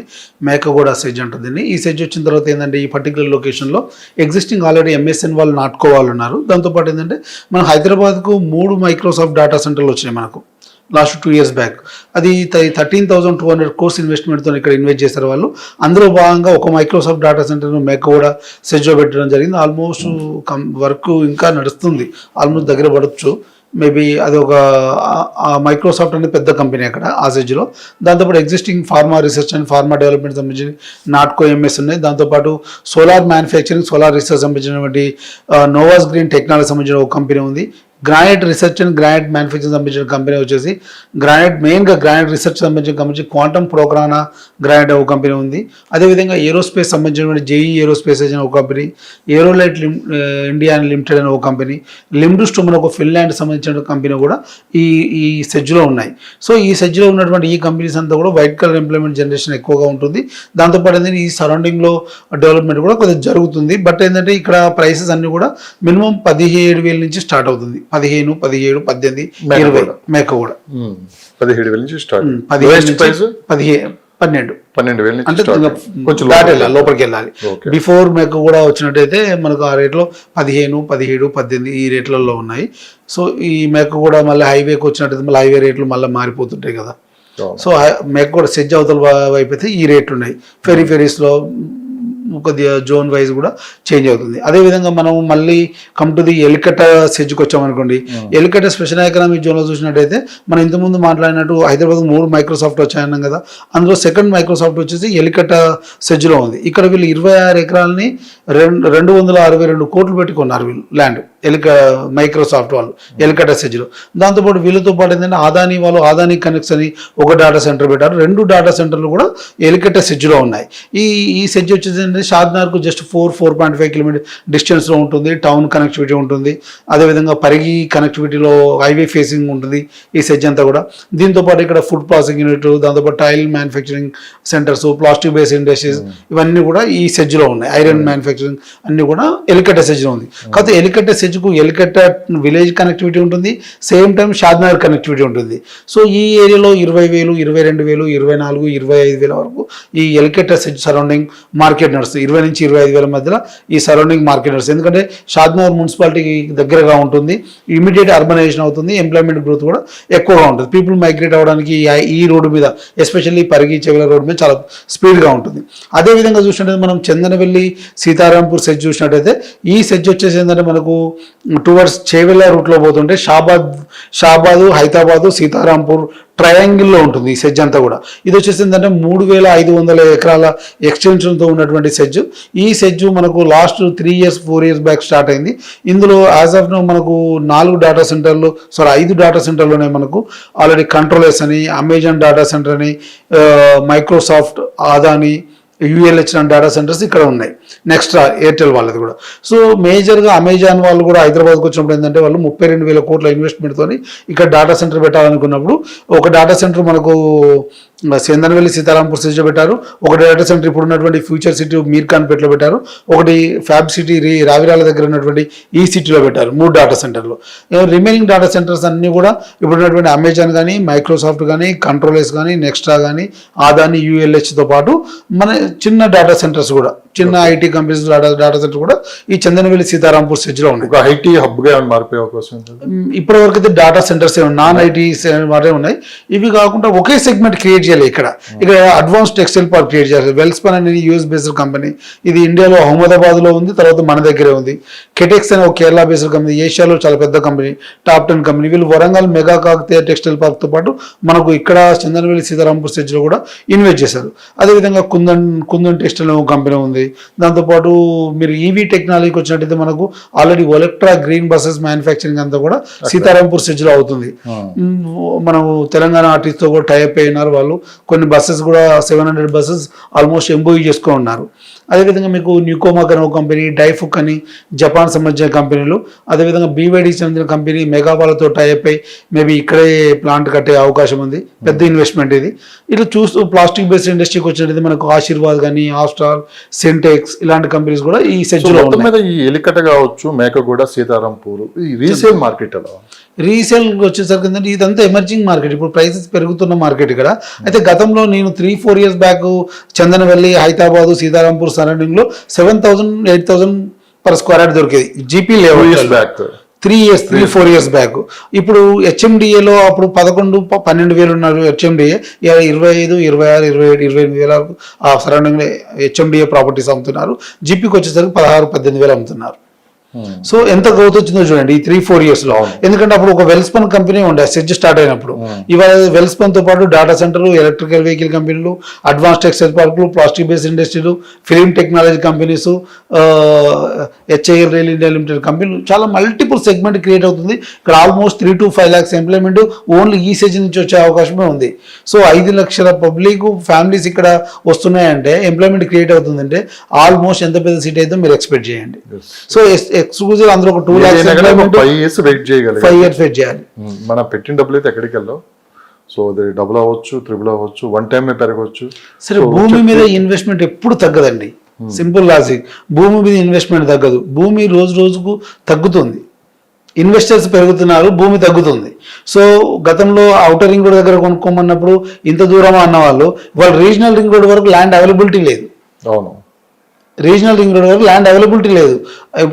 మేకగూడ సెజ్ ఉంటుంది. ఈ సెజ్ వచ్చిన తర్వాత ఏంటంటే ఈ పర్టికులర్ లొకేషన్లో ఎగ్జిస్టింగ్ ఆల్రెడీ ఎంఎస్ఎన్ వాళ్ళు, నాట్కో వాళ్ళు ఉన్నారు. దాంతోపాటు ఏంటంటే మన హైదరాబాద్కు 3 మైక్రోసాఫ్ట్ డేటా సెంటర్లు వచ్చినాయి మనకు లాస్ట్ 2 years బ్యాక్. అది 13,200 crores ఇన్వెస్ట్మెంట్తో ఇక్కడ ఇన్వెస్ట్ చేశారు వాళ్ళు. అందులో భాగంగా ఒక మైక్రోసాఫ్ట్ డేటా సెంటర్ మేకగూడ సెజ్లో పెట్టడం జరిగింది. ఆల్మోస్ట్ వర్క్ ఇంకా నడుస్తుంది, ఆల్మోస్ట్ దగ్గర పడవచ్చు. మేబీ అది ఒక మైక్రోసాఫ్ట్ అనేది పెద్ద కంపెనీ అక్కడ ఆ సెజ్లో. దాంతోపాటు existing pharma research and pharma development సంబంధించి నాట్కో ఎంఎస్ ఉన్నాయి. దాంతోపాటు సోలార్ మ్యానుఫ్యాక్చరింగ్, సోలార్ రీసెర్చ్ సంబంధించినటువంటి నోవాస్ గ్రీన్ టెక్నాలజీ సంబంధించిన ఒక కంపెనీ ఉంది. Granite research and granite manufacturing సంబంధించిన కంపెనీ వచ్చేసి మెయిన్గా గ్రానైట్ రీసెర్చ్ సంబంధించిన కంపెనీ క్వాంటమ్ ప్రోగ్రానా గ్రానైట్ ఒక కంపెనీ ఉంది. అదేవిధంగా ఏరోస్పేస్ సంబంధించినటువంటి జేఈ ఏరోస్పేస్ అనే ఒక కంపెనీ, ఏరోలైట్ ఇండియా లిమిటెడ్ అనే ఒక కంపెనీ, లిమ్డుస్టోమ్ అనే ఒక ఫిన్లాండ్ సంబంధించిన కంపెనీ కూడా ఈ సెజ్లో ఉన్నాయి. సో ఈ సెజ్లో ఉన్నటువంటి ఈ కంపెనీస్ అంతా కూడా వైట్ కలర్ ఎంప్లాయ్మెంట్ జనరేషన్ ఎక్కువగా ఉంటుంది. దాంతోపాటు ఏంటంటే ఈ సరౌండింగ్లో డెవలప్మెంట్ కూడా కొద్దిగా జరుగుతుంది. బట్ ఏంటంటే ఇక్కడ ప్రైసెస్ అన్ని కూడా మినిమం 17,000 నుంచి స్టార్ట్ అవుతుంది. 15, 17, 18, 20 మేకగూడ 17,000 నుంచి స్టార్ట్. 12,000 అంటే కొంచెం లోపలికి వెళ్ళాలి. బిఫోర్ మేకగూడ వచ్చినట్టయితే మనకు ఆ రేట్లో 15, 17, 18 ఈ రేట్లలో ఉన్నాయి. సో ఈ మేకగూడ మళ్ళీ హైవేకి వచ్చినట్టయితే మళ్ళీ హైవే రేట్లు మళ్ళీ మారిపోతుంటాయి కదా. సో మేకగూడ సెజ్ అవతల వైపు అయితే ఈ రేట్లు ఉన్నాయి. ఫెరీస్లో కొద్దిగా జోన్ వైజ్ కూడా చేంజ్ అవుతుంది. అదేవిధంగా మనం మళ్ళీ కమ్ టు ది ఎలికట సెజ్కి వచ్చామనుకోండి. ఎలికట స్పెషల్ ఎకనామిక్ జోన్లో చూసినట్టయితే మనం ఇంతకుముందు మాట్లాడినట్టు హైదరాబాద్ 3 మైక్రోసాఫ్ట్ వచ్చాయన్నాం కదా. అందులో సెకండ్ మైక్రోసాఫ్ట్ వచ్చేసి ఎలికట సెజ్లో ఉంది. ఇక్కడ వీళ్ళు 26 ఎకరాలని 262 కోట్లు పెట్టి కొన్నారు వీళ్ళు ల్యాండ్, మైక్రోసాఫ్ట్ వాళ్ళు ఎలికట సెజ్లో. దాంతోపాటు వీళ్ళతో పాటు ఏంటంటే అదానీ వాళ్ళు అదానీ కనెక్ట్స్ అని ఒక డేటా సెంటర్ పెట్టారు. 2 డేటా సెంటర్లు కూడా ఎలికట సెజ్లో ఉన్నాయి. ఈ సెజ్ వచ్చేసి అనేది షాద్నగర్కు జస్ట్ 4.5 కిలోమీటర్ డిస్టెన్స్లో ఉంటుంది. టౌన్ కనెక్టివిటీ ఉంటుంది, అదేవిధంగా పరిగి కనెక్టివిటీలో హైవే ఫేసింగ్ ఉంటుంది ఈ సెజ్ అంతా కూడా. దీంతోపాటు ఇక్కడ ఫుడ్ ప్రాసెసింగ్ యూనిట్, దాంతోపాటు tile manufacturing centres, plastic base industries ఇవన్నీ కూడా ఈ సెజ్లో ఉన్నాయి. ఐరన్ మ్యానుఫ్యాక్చరింగ్ అన్నీ కూడా ఎలికట్ట సెజ్లో ఉంది. కాకపోతే ఎలికట్ట సెజ్కు ఎలికట్ట విలేజ్ కనెక్టివిటీ ఉంటుంది, సేమ్ టైం షాద్నగర్ కనెక్టివిటీ ఉంటుంది. సో ఈ ఏరియాలో 20,000, 22,000, 24,000, 25,000 వరకు ఈ ఎలికట్ట సెజ్ సరౌండింగ్ మార్కెట్ నడుస్తుంది. 20 నుంచి 25,000 మధ్యలో ఈ సరౌండింగ్ మార్కెట్ నడుస్తుంది. ఎందుకంటే షాద్నగర్ మున్సిపాలిటీకి దగ్గరగా ఉంటుంది, ఇమీడియట్ అర్బనైజేషన్ అవుతుంది, ఎంప్లాయ్మెంట్ గ్రోత్ కూడా ఎక్కువగా ఉంటుంది. పీపుల్ మైగ్రేట్ అవ్వడానికి ఈ రోడ్డు మీద, ఎస్పెషల్లీ పరిగి చెవిల రోడ్డు మీద చాలా స్పీడ్గా ఉంటుంది. అదేవిధంగా చూసినట్టయితే మనం చందనవెల్లి సీతారాంపూర్ సెజ్ చూసినట్టయితే ఈ సెజ్ వచ్చేసి ఏంటంటే మనకు టువర్డ్స్ చేవెళ్ళ రూట్లో పోతుంటే షాబాదు, హైదరాబాదు, సీతారాంపూర్ ట్రయాంగిల్లో ఉంటుంది ఈ సెజ్ అంతా కూడా. ఇది వచ్చేసి ఏంటంటే 3,500 ఎకరాల ఎక్స్టెన్షన్తో ఉన్నటువంటి సెజ్. ఈ సెజ్ మనకు last 3 years 4 years back start అయింది. ఇందులో యాజ్ ఆఫ్ నో మనకు 5 డేటా సెంటర్లోనే మనకు ఆల్రెడీ కంట్రోలర్స్ అని, అమెజాన్ డేటా సెంటర్ అని, Microsoft, Adani, ULH data centres ఇక్కడ ఉన్నాయి. నెక్స్ట్ ఎయిర్టెల్ వాళ్ళది కూడా. సో మేజర్గా అమెజాన్ వాళ్ళు కూడా హైదరాబాద్కి వచ్చినప్పుడు ఏంటంటే వాళ్ళు 32,000 కోట్ల ఇన్వెస్ట్మెంట్తో ఇక్కడ డేటా సెంటర్ పెట్టాలనుకున్నప్పుడు ఒక డేటా సెంటర్ మనకు చందనవెల్లి సీతారాంపూర్ సెజ్లో పెట్టారు, ఒక డేటా సెంటర్ ఇప్పుడు ఉన్నటువంటి ఫ్యూచర్ సిటీ మీర్ఖాన్పేటలో పెట్టారు, ఒకటి ఫ్యాబ్ సిటీ రావిరాల దగ్గర ఉన్నటువంటి ఈ సిటీలో పెట్టారు. 3 డేటా సెంటర్లు. రిమైనింగ్ డేటా సెంటర్స్ అన్నీ కూడా ఇప్పుడు ఉన్నటువంటి అమెజాన్ కానీ, మైక్రోసాఫ్ట్ కానీ, కంట్రోలర్స్ కానీ, నెక్స్ట్రా కానీ, ఆదాని, ULHతో పాటు మన చిన్న డేటా సెంటర్స్ కూడా, చిన్న ఐటీ కంపెనీస్ డేటా సెంటర్ కూడా ఈ చందనవెల్లి సీతారాంపూర్ సెజ్లో ఉన్నాయి. ఒక ఐటీ హబ్గా మారిపోయే అవకాశం ఉంటుంది. ఇప్పటి వరకు అయితే డేటా సెంటర్స్ నాన్ ఐటీ వారే ఉన్నాయి. ఇవి కాకుండా ఒకే సెగ్మెంట్ క్రియేట్ చేయాలి. ఇక్కడ అడ్వాన్స్ టెక్స్టైల్ పార్క్ క్రియేట్ చేయాలి. వెల్స్పన్ అనేది US బేస్డ్ కంపెనీ, ఇది ఇండియాలో అహ్మదాబాద్లో ఉంది, తర్వాత మన దగ్గరే ఉంది. కెటెక్స్ అనే ఒక కేరళ బేస్డ్ కంపెనీ, ఏషియాలో చాలా పెద్ద కంపెనీ, టాప్ 10 కంపెనీ. వీళ్ళు వరంగల్ మెగా కాకతీయ టెక్స్టైల్ పార్క్తో పాటు మనకు ఇక్కడ చందనవెల్లి సీతారాంపూర్ సెజ్లో కూడా ఇన్వెస్ట్ చేశారు. అదేవిధంగా కుందన్ టెక్స్టైల్ కంపెనీ ఉంది. దాంతోపాటు మీరు ఈవీ టెక్నాలజీకి వచ్చినట్టయితే మనకు already Olectra green buses manufacturing అంతా కూడా సీతారాంపూర్ సెజ్లో అవుతుంది. మనం తెలంగాణ ఆర్టిస్ట్తో కూడా టైప్ అయినారు వాళ్ళు. కొన్ని బస్సెస్ కూడా 700 బస్సెస్ ఆల్మోస్ట్ ఎంబోయ్ చేసుకొని ఉన్నారు. అదేవిధంగా మీకు న్యూకోమాక్ అనే ఒక కంపెనీ, డైఫుక్ అని జపాన్ సంబంధించిన కంపెనీలు, అదేవిధంగా BYD సంబంధించిన కంపెనీ మెగావాలతో టైప్ అయి మేబీ ఇక్కడే ప్లాంట్ కట్టే అవకాశం ఉంది. పెద్ద ఇన్వెస్ట్మెంట్ ఇది. ఇట్లా చూస్తూ ప్లాస్టిక్ బేస్డ్ ఇండస్ట్రీకి వచ్చినట్టు మనకు ఆశీర్వాద్ కానీ, ఆస్టార్, సెంటెక్స్ ఇలాంటి కంపెనీస్ కూడా ఈ సెజ్లో ఉన్నాయి. ఈ ఎలికట కావచ్చు, మేకగూడ, సీతారాంపూర్ ఈ రీసేల్ మార్కెట్ అలా రీసేల్ వచ్చేసరికి ఏంటంటే ఇదంతా ఎమర్జింగ్ మార్కెట్, ఇప్పుడు ప్రైసెస్ పెరుగుతున్న మార్కెట్ ఇక్కడ. అయితే గతంలో నేను 3-4 years బ్యాక్ చందనవెల్లి, హైదరాబాదు, సీతారాంపూర్ సరౌండింగ్లో 7,000-8,000 per square యార్డ్ దొరికేది GP level back. 3-4 years back. ఇప్పుడు HMDAలో అప్పుడు 11-12,000 ఉన్నారు HMDA, 25, 26, 27, 28,000 వరకు ఆ సరౌండింగ్లో HMDA ప్రాపర్టీస్ అమ్ముతున్నారు. జీపీకి వచ్చేసరికి 16-18,000 అమ్ముతున్నారు. సో ఎంత గ్రోత్ వచ్చిందో చూడండి ఈ 3-4 years లో. ఎందుకంటే అప్పుడు ఒక వెల్స్పన్ కంపెనీ ఉండే సెజ్ స్టార్ట్ అయినప్పుడు. ఇవాళ వెల్స్పన్ తో పాటు డేటా సెంటర్లు, ఎలక్ట్రికల్ వెహికల్ కంపెనీలు, అడ్వాన్స్ టెక్స్టైల్ పార్కులు, ప్లాస్టిక్ బేస్డ్ ఇండస్ట్రీలు, film technology companies, HIL rail India limited కంపెనీలు, చాలా మల్టిపుల్ సెగ్మెంట్ క్రియేట్ అవుతుంది. ఇక్కడ almost 3 to 5 lakhs employment only ఈ సెజ్ నుంచి వచ్చే అవకాశమే ఉంది. సో 5 లక్షల పబ్లిక్ ఫ్యామిలీస్ ఇక్కడ వస్తున్నాయంటే, ఎంప్లాయ్మెంట్ క్రియేట్ అవుతుందంటే ఆల్మోస్ట్ ఎంత పెద్ద సిటీ అయితే మీరు ఎక్స్పెక్ట్ చేయండి. సో ఎక్స్క్లూజివ్ అందరూ ఒక 2 lakhs 5 years వెయిట్ చేయగలరు. 5 years వెయిట్ చేయాలి. మనం పెట్టిన డబ్బులు అయితే ఎక్కడికి వెళ్ళాం. సో అది డబుల్ అవ్వచ్చు, ట్రిపుల్ అవ్వచ్చు, వన్ టైమే పెరగవచ్చు. సరే, భూమి మీద ఇన్వెస్ట్మెంట్ ఎప్పుడు తగ్గదండి. Simple logic. భూమి మీద ఇన్వెస్ట్మెంట్ తగ్గదు. భూమి రోజు రోజుకు తగ్గుతుంది. ఇన్వెస్టర్స్ పెరుగుతున్నారు, భూమి తగ్గుతుంది. సో గతంలో ఔటర్ రింగ్ రోడ్ దగ్గర కొనుక్కోమన్నప్పుడు ఇంత దూరం అన్న వాళ్ళు రీజనల్ రింగ్ రోడ్ వరకు ల్యాండ్ అవైలబిలిటీ లేదు. అవును, రీజనల్ రింగ్ రోడ్ వరకు ల్యాండ్ అవైలబిలిటీ లేదు.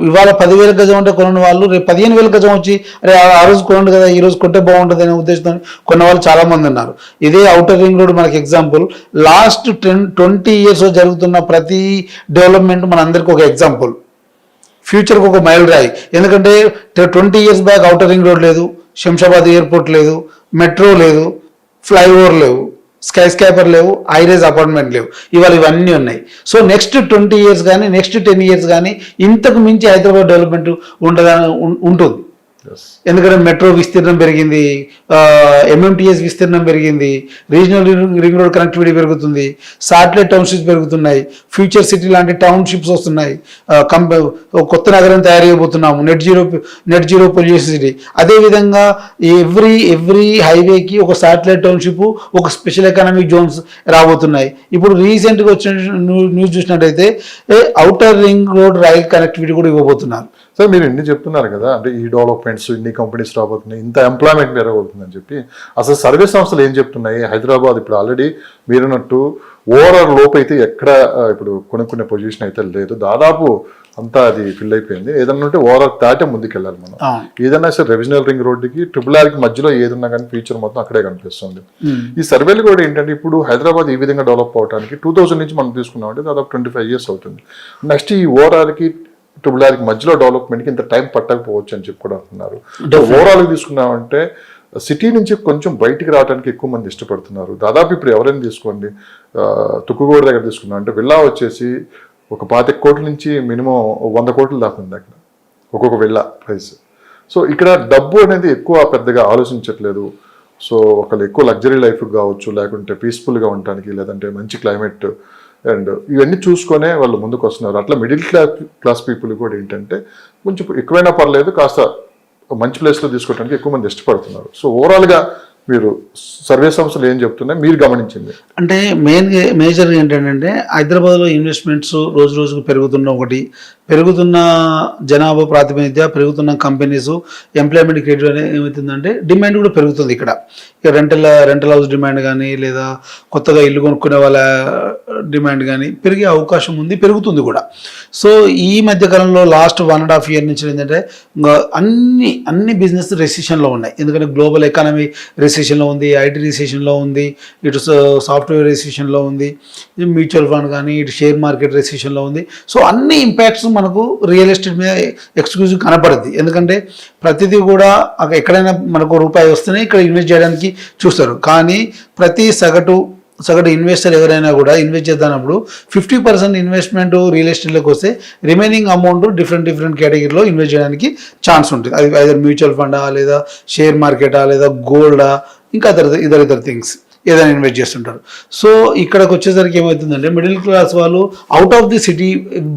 ఇవాళ 10,000 గజం అంటే కొన్న వాళ్ళు రేపు 15,000 గజం వచ్చి అరే ఆ రోజు కొనండి కదా, ఈ రోజు కొంటే బాగుంటుంది అనే ఉద్దేశంతో కొన్న వాళ్ళు చాలా మంది ఉన్నారు. ఇదే ఔటర్ రింగ్ రోడ్ మనకి ఎగ్జాంపుల్. లాస్ట్ 20 years జరుగుతున్న ప్రతి డెవలప్మెంట్ మన అందరికీ ఒక ఎగ్జాంపుల్, ఫ్యూచర్కి ఒక మైల్ రాయి. ఎందుకంటే 20 years back outer ring road లేదు, శంషాబాద్ ఎయిర్పోర్ట్ లేదు, మెట్రో లేదు, ఫ్లైఓవర్ లేవు, స్కై స్కాపర్ లేవు, హైరేజ్ అపార్ట్మెంట్ లేవు. ఇవాళ ఇవన్నీ ఉన్నాయి. సో నెక్స్ట్ 20 years కానీ, నెక్స్ట్ 10 years కానీ ఇంతకు మించి హైదరాబాద్ డెవలప్మెంట్ ఉంటుంది. Yes. ఎందుకంటే మెట్రో విస్తీర్ణం పెరిగింది, ఎంఎంటీఎస్ విస్తీర్ణం పెరిగింది, రీజనల్ రింగ్ రోడ్ కనెక్టివిటీ పెరుగుతుంది, శాటిలైట్ టౌన్షిప్స్ పెరుగుతున్నాయి, ఫ్యూచర్ సిటీ లాంటి టౌన్షిప్స్ వస్తున్నాయి, కొత్త నగరం తయారు చేయబోతున్నాము, నెట్ జీరో పొల్యూషన్ సిటీ. అదేవిధంగా ఎవ్రీ హైవేకి ఒక శాటిలైట్ టౌన్షిప్, ఒక స్పెషల్ ఎకనామిక్ జోన్స్ రాబోతున్నాయి. ఇప్పుడు రీసెంట్గా వచ్చిన న్యూస్ చూసినట్టయితే outer ring road rail connectivity కూడా ఇవ్వబోతున్నారు. సార్ మీరు ఇన్ని చెప్తున్నారు కదా, అంటే ఈ డెవలప్మెంట్స్ ఇన్ని కంపెనీస్ రాబోతున్నాయి, ఇంత ఎంప్లాయ్మెంట్ పెరగబోతుందని చెప్పి, అసలు సర్వే సంస్థలు ఏం చెప్తున్నాయి? హైదరాబాద్ ఇప్పుడు ఆల్రెడీ మీరున్నట్టు ఓవరాల్ లోపు అయితే ఎక్కడ ఇప్పుడు కొనుక్కునే పొజిషన్ అయితే లేదు, దాదాపు అంతా అది ఫిల్ అయిపోయింది. ఏదన్నా ఉంటే ఓవరాల్ దాటే ముందుకెళ్ళాలి మనం. ఏదన్నా సరే రెవిజనల్ రింగ్ రోడ్డుకి RRRకి మధ్యలో ఏదన్నా కానీ ఫ్యూచర్ మొత్తం అక్కడే కనిపిస్తుంది. ఈ సర్వేలు కూడా ఏంటంటే ఇప్పుడు హైదరాబాద్ ఈ విధంగా డెవలప్ అవడానికి 2000 నుంచి మనం తీసుకున్నామంటే దాదాపు 25 years అవుతుంది. నెక్స్ట్ ఈ ఓవరాల్కి RRRకి మధ్యలో డెవలప్మెంట్కి ఇంత టైం పట్టకపోవచ్చు అని చెప్పి కూడా అంటున్నారు. ఓవరాల్ తీసుకున్నామంటే సిటీ నుంచి కొంచెం బయటికి రావడానికి ఎక్కువ మంది ఇష్టపడుతున్నారు. దాదాపు ఇప్పుడు ఎవరైనా తీసుకోండి, తుక్కుగూడ దగ్గర తీసుకున్నాం అంటే విల్లా వచ్చేసి ఒక 25 కోట్ల నుంచి మినిమం 100 కోట్లు దాకా ఉంది అక్కడ ఒక్కొక్క విల్లా ప్రైస్. సో ఇక్కడ డబ్బు అనేది ఎక్కువ పెద్దగా ఆలోచించట్లేదు. సో ఒకళ్ళు ఎక్కువ లగ్జరీ లైఫ్ కావచ్చు, లేకుంటే పీస్ఫుల్గా ఉండటానికి, లేదంటే మంచి క్లైమేట్ అండ్ ఇవన్నీ చూసుకొనే వాళ్ళు ముందుకు వస్తున్నారు. అట్లా మిడిల్ క్లాస్ పీపుల్ కూడా ఏంటంటే కొంచెం ఎక్కువైనా పర్లేదు, కాస్త మంచి ప్లేస్లో తీసుకోవడానికి ఎక్కువ మంది ఇష్టపడుతున్నారు. సో ఓవరాల్గా మీరు సర్వే సంస్థలు ఏం చెప్తున్నాయి మీరు గమనించింది? అంటే మేజర్ ఏంటంటే హైదరాబాద్లో ఇన్వెస్ట్మెంట్స్ రోజు రోజుకు పెరుగుతున్న జనాభా ప్రాతినిధ్య, పెరుగుతున్న కంపెనీస్, ఎంప్లాయ్మెంట్ క్రియేట్ అనేది ఏమవుతుందంటే డిమాండ్ కూడా పెరుగుతుంది. ఇక్కడ రెంటల్ హౌస్ డిమాండ్ కానీ, లేదా కొత్తగా ఇల్లు కొనుక్కునే వాళ్ళ డిమాండ్ కానీ పెరిగే అవకాశం ఉంది, పెరుగుతుంది కూడా. సో ఈ మధ్యకాలంలో లాస్ట్ 1.5 year నుంచి ఏంటంటే అన్ని బిజినెస్ రెసిషన్లో ఉన్నాయి. ఎందుకంటే గ్లోబల్ ఎకానమీ రెసిషన్లో ఉంది, ఐటీ రెసిషన్లో ఉంది, ఇటు సాఫ్ట్వేర్ రెసిషన్లో ఉంది, మ్యూచువల్ ఫండ్ కానీ, ఇటు షేర్ మార్కెట్ రెసిషన్లో ఉంది. సో అన్ని ఇంపాక్ట్స్ మనకు రియల్ ఎస్టేట్ మీద ఎక్స్క్లూజివ్ కనపడుద్ది. ఎందుకంటే ప్రతిదీ కూడా ఎక్కడైనా మనకు రూపాయి వస్తేనే ఇక్కడ ఇన్వెస్ట్ చేయడానికి చూస్తారు. కానీ ప్రతి సగటు ఇన్వెస్టర్ ఎవరైనా కూడా ఇన్వెస్ట్ చేద్దానప్పుడు 50% ఇన్వెస్ట్మెంట్ రియల్ ఎస్టేట్లోకి వస్తే రిమైనింగ్ అమౌంట్ డిఫరెంట్ కేటగిరీలో ఇన్వెస్ట్ చేయడానికి ఛాన్స్ ఉంటుంది. అది ఐదర్ మ్యూచువల్ ఫండా, లేదా షేర్ మార్కెటా, లేదా గోల్డా, ఇంకా ఇతర థింగ్స్ ఏదైనా ఇన్వెస్ట్ చేస్తుంటారు. సో ఇక్కడికి వచ్చేసరికి ఏమవుతుందంటే మిడిల్ క్లాస్ వాళ్ళు out of the city